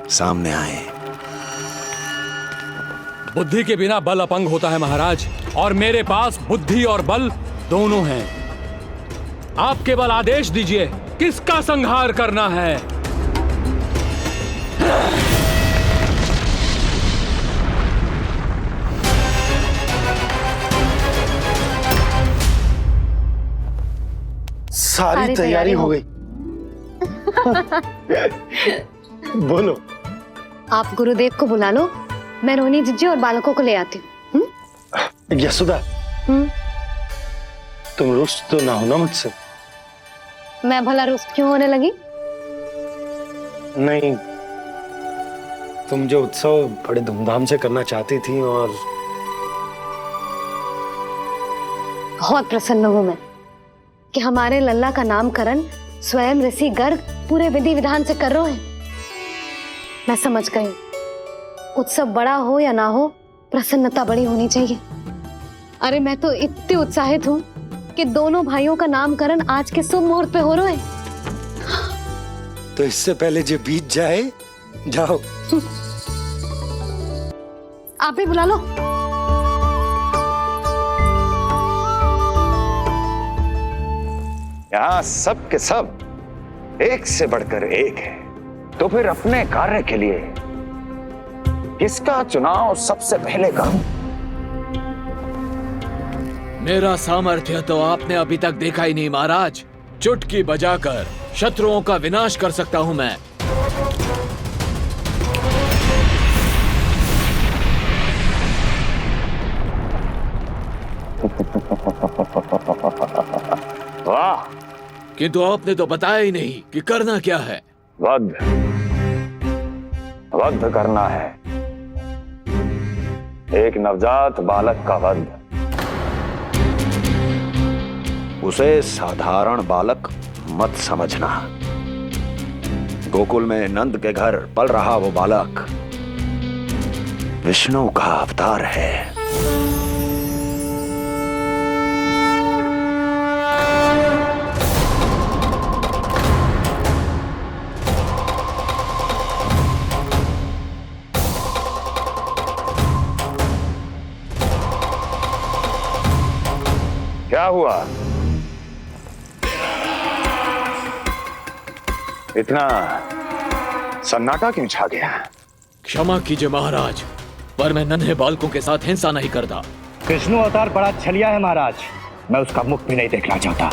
सामने आए। बुद्धि के बिना बल अपंग होता है महाराज, और मेरे पास बुद्धि और बल दोनों हैं। आप केवल आदेश दीजिए किसका संहार करना है। सारी तैयारी हो गई। बोलो। आप गुरुदेव को बुला लो, मैं रोहिणी जीजी और बालकों को ले आती हूँ। यशोदा, तुम रुष्ट तो ना हो ना मुझसे? मैं भला रुष्ट क्यों होने लगी? नहीं, तुम जो उत्सव बड़े धूमधाम से करना चाहती थी और बहुत प्रसन्न हूँ मैं कि हमारे लल्ला का नामकरण स्वयं ऋषि गर्ग पूरे विधि विधान से कर रहे हैं। मैं समझ गई, उत्सव बड़ा हो या ना हो, प्रसन्नता बड़ी होनी चाहिए। अरे मैं तो इतनी उत्साहित हूँ कि दोनों भाइयों का नामकरण आज के शुभ मुहूर्त पे हो रहे हैं। तो इससे पहले जो बीत जाए, जाओ। आप ही बुला लो। यहाँ सब के सब एक से बढ़कर एक है, तो फिर अपने कार्य के लिए किसका चुनाव सबसे पहले करूं? मेरा सामर्थ्य तो आपने अभी तक देखा ही नहीं महाराज। चुटकी बजाकर शत्रुओं का विनाश कर सकता हूं मैं। वाह! किंतु आपने तो बताया ही नहीं कि करना क्या है। वध करना है, एक नवजात बालक का वध। उसे साधारण बालक मत समझना। गोकुल में नंद के घर पल रहा वो बालक विष्णु का अवतार है। क्या हुआ? इतना सन्नाटा क्यों छा गया? क्षमा कीजिए महाराज, पर मैं नन्हे बालकों के साथ हिंसा नहीं करता। कृष्ण अवतार बड़ा छलिया है महाराज, मैं उसका मुख भी नहीं देखना चाहता।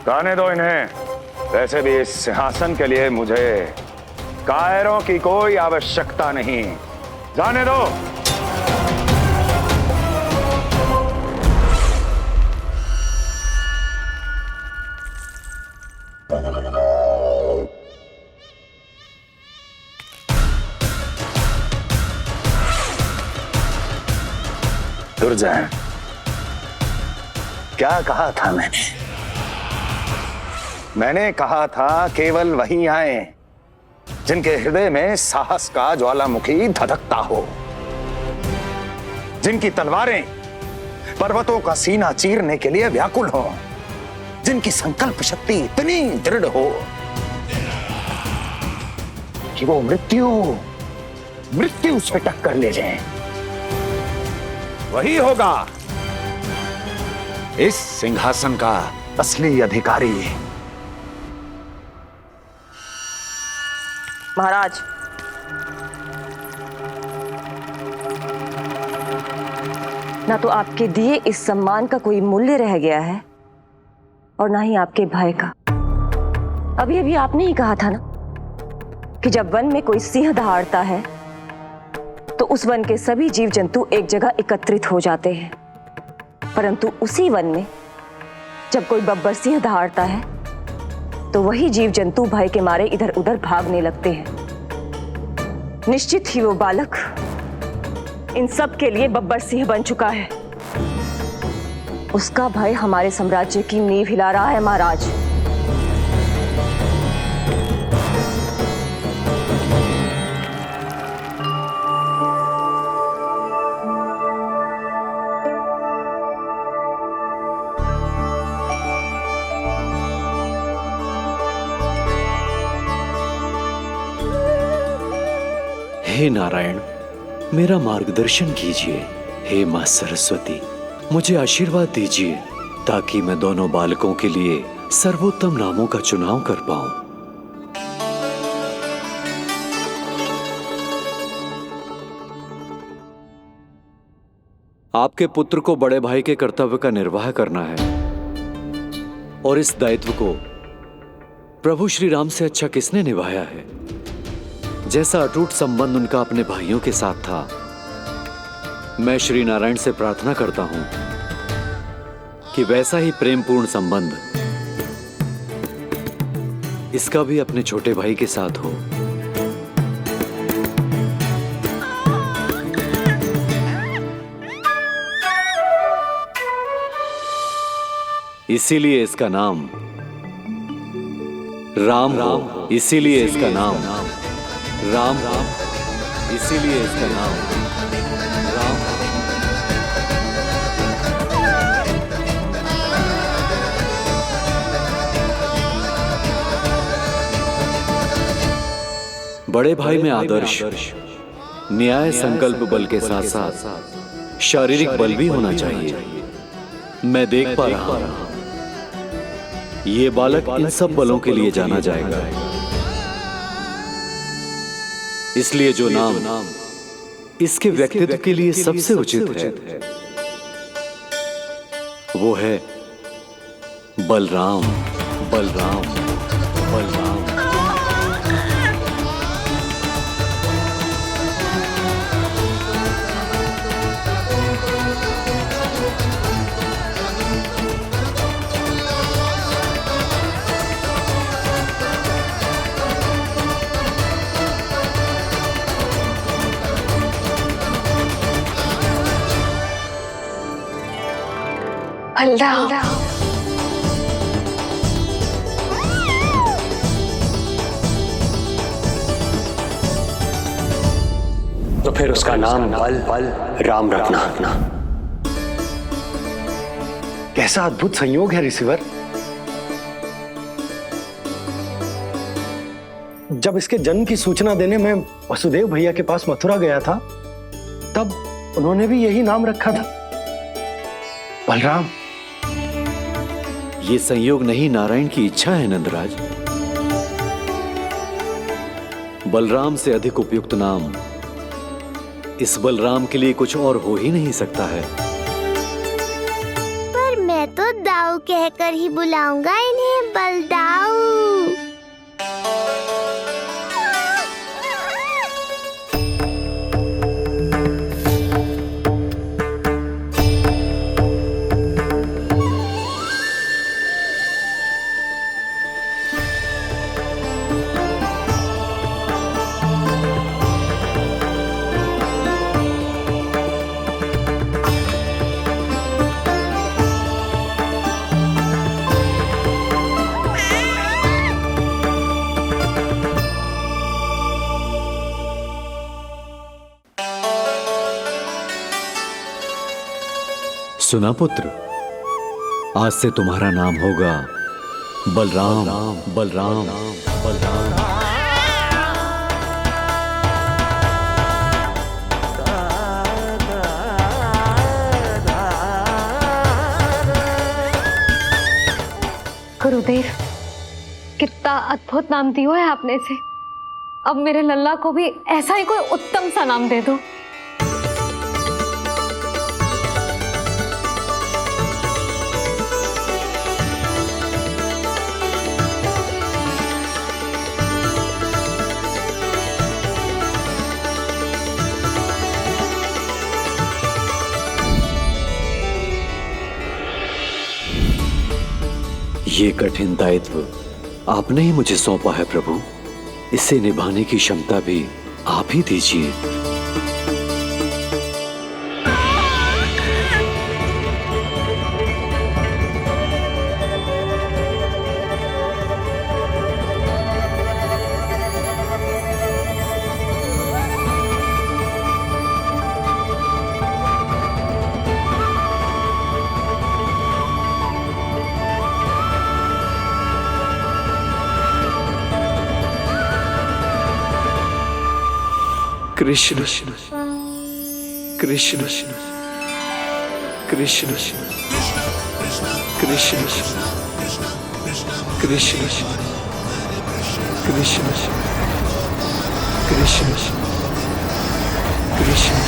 गाने दो इन्हें। वैसे भी इस सिंहासन के लिए मुझे कायरों की कोई आवश्यकता नहीं। जाने दो। दुर्जन, क्या कहा था मैंने कहा था केवल वही आए जिनके हृदय में साहस का ज्वालामुखी धधकता हो, जिनकी तलवारें पर्वतों का सीना चीरने के लिए व्याकुल हो, जिनकी संकल्प शक्ति इतनी दृढ़ हो कि वो मृत्यु से टक्कर ले जाए। वही होगा इस सिंहासन का असली अधिकारी। महाराज, ना तो आपके दिए इस सम्मान का कोई मूल्य रह गया है और ना ही आपके भय का। अभी अभी आपने ही कहा था ना कि जब वन में कोई सिंह दहाड़ता है तो उस वन के सभी जीव जंतु एक जगह एकत्रित हो जाते हैं, परंतु उसी वन में जब कोई बब्बर सिंह दहाड़ता है तो वही जीव जंतु भय के मारे इधर उधर भागने लगते हैं। निश्चित ही वो बालक इन सब के लिए बब्बर सिंह बन चुका है। उसका भय हमारे साम्राज्य की नींव हिला रहा है महाराज। हे नारायण, मेरा मार्गदर्शन कीजिए। हे मां सरस्वती, मुझे आशीर्वाद दीजिए ताकि मैं दोनों बालकों के लिए सर्वोत्तम नामों का चुनाव कर पाऊं। आपके पुत्र को बड़े भाई के कर्तव्य का निर्वाह करना है और इस दायित्व को प्रभु श्री राम से अच्छा किसने निभाया है? जैसा अटूट संबंध उनका अपने भाइयों के साथ था, मैं श्री नारायण से प्रार्थना करता हूं कि वैसा ही प्रेमपूर्ण संबंध इसका भी अपने छोटे भाई के साथ हो। इसीलिए इसका नाम राम हो, इसीलिए इसका नाम राम, इसीलिए इसका नाम राम। बड़े भाई में आदर्श, न्याय, संकल्प बल के साथ साथ शारीरिक बल भी होना चाहिए। मैं देख पा रहा हूं ये बालक इन सब बलों के लिए जाना जाएगा। इसलिए जो नाम इसके व्यक्तित्व के लिए सबसे उचित है वो है बलराम, बलराम, बलराम। तो फिर उसका नाम बल राम रखना। कैसा अद्भुत संयोग है रिसीवर। जब इसके जन्म की सूचना देने मैं वसुदेव भैया के पास मथुरा गया था, तब उन्होंने भी यही नाम रखा था, बलराम। ये संयोग नहीं, नारायण की इच्छा है नंदराज। बलराम से अधिक उपयुक्त नाम इस बलराम के लिए कुछ और हो ही नहीं सकता है। पर मैं तो दाऊ कहकर ही बुलाऊंगा इन्हें, बलदाऊ। सुना पुत्र, आज से तुम्हारा नाम होगा बलराम, बलराम, बलराम। गुरुदेव, कितना अद्भुत नाम दिया है आपने इसे। अब मेरे लल्ला को भी ऐसा ही कोई उत्तम सा नाम दे दो। ये कठिन दायित्व आपने ही मुझे सौंपा है प्रभु। इसे निभाने की क्षमता भी आप ही दीजिए। कृष्ण कृष्ण कृष्ण कृष्ण कृष्ण कृष्ण कृष्ण कृष्ण।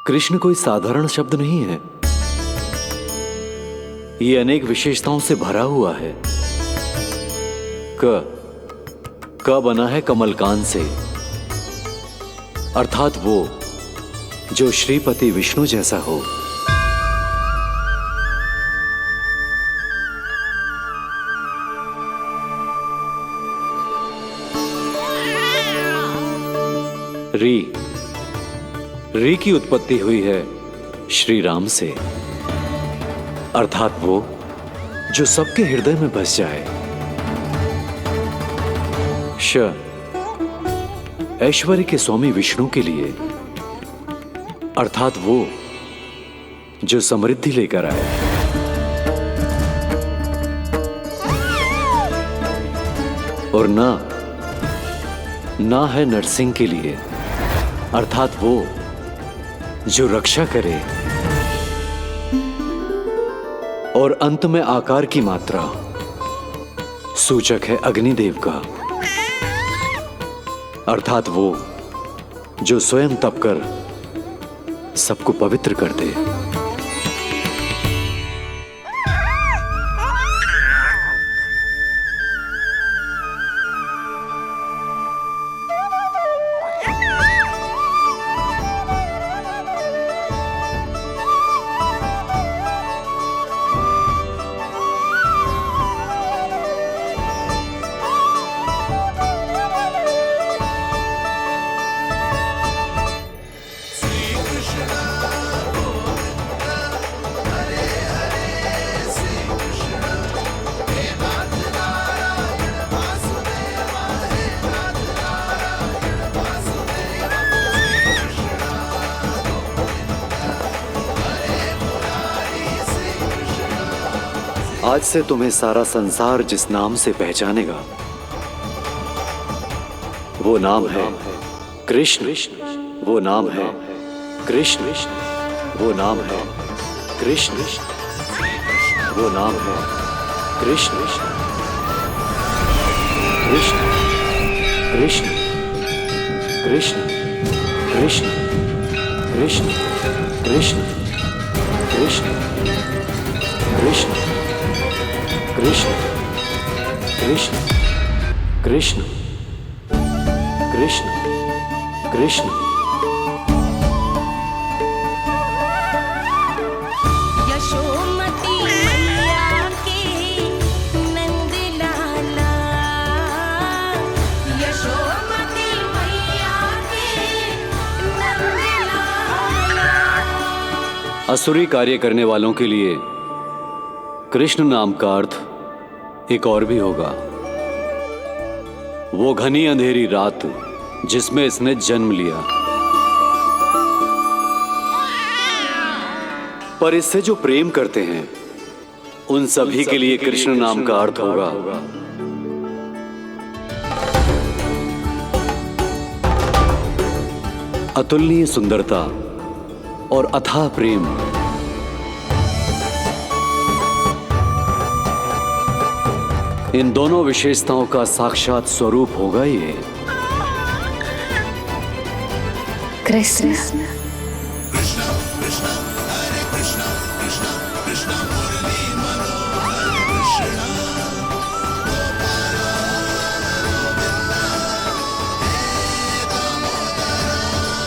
कृष्ण कोई साधारण शब्द नहीं है। ये अनेक विशेषताओं से भरा हुआ है। क बना है कमलकांत से, अर्थात वो जो श्रीपति विष्णु जैसा हो। री की उत्पत्ति हुई है श्री राम से, अर्थात वो जो सबके हृदय में बस जाए। ऐश्वर्य के स्वामी विष्णु के लिए, अर्थात वो जो समृद्धि लेकर आए। और ना है नरसिंह के लिए, अर्थात वो जो रक्षा करे। और अंत में आकार की मात्रा सूचक है अग्निदेव का, अर्थात वो जो स्वयं तप कर सबको पवित्र कर दे। आज से तुम्हें सारा संसार जिस नाम से पहचानेगा वो नाम है कृष्ण। वो नाम है कृष्ण। वो नाम है कृष्ण। वो नाम है कृष्ण। कृष्ण कृष्ण कृष्ण कृष्ण कृष्ण कृष्ण कृष्ण कृष्ण कृष्ण कृष्ण कृष्ण कृष्ण कृष्ण। यशोमती मैया के नंद लाला, यशोमती मैया के नंद लाला। असुरी कार्य करने वालों के लिए कृष्ण नाम का अर्थ एक और भी होगा। वो घनी अंधेरी रात जिसमें इसने जन्म लिया। पर इससे जो प्रेम करते हैं उन सभी के लिए कृष्ण नाम का अर्थ होगा अतुलनीय सुंदरता और अथाह प्रेम। इन दोनों विशेषताओं का साक्षात स्वरूप होगा ये कृष्ण।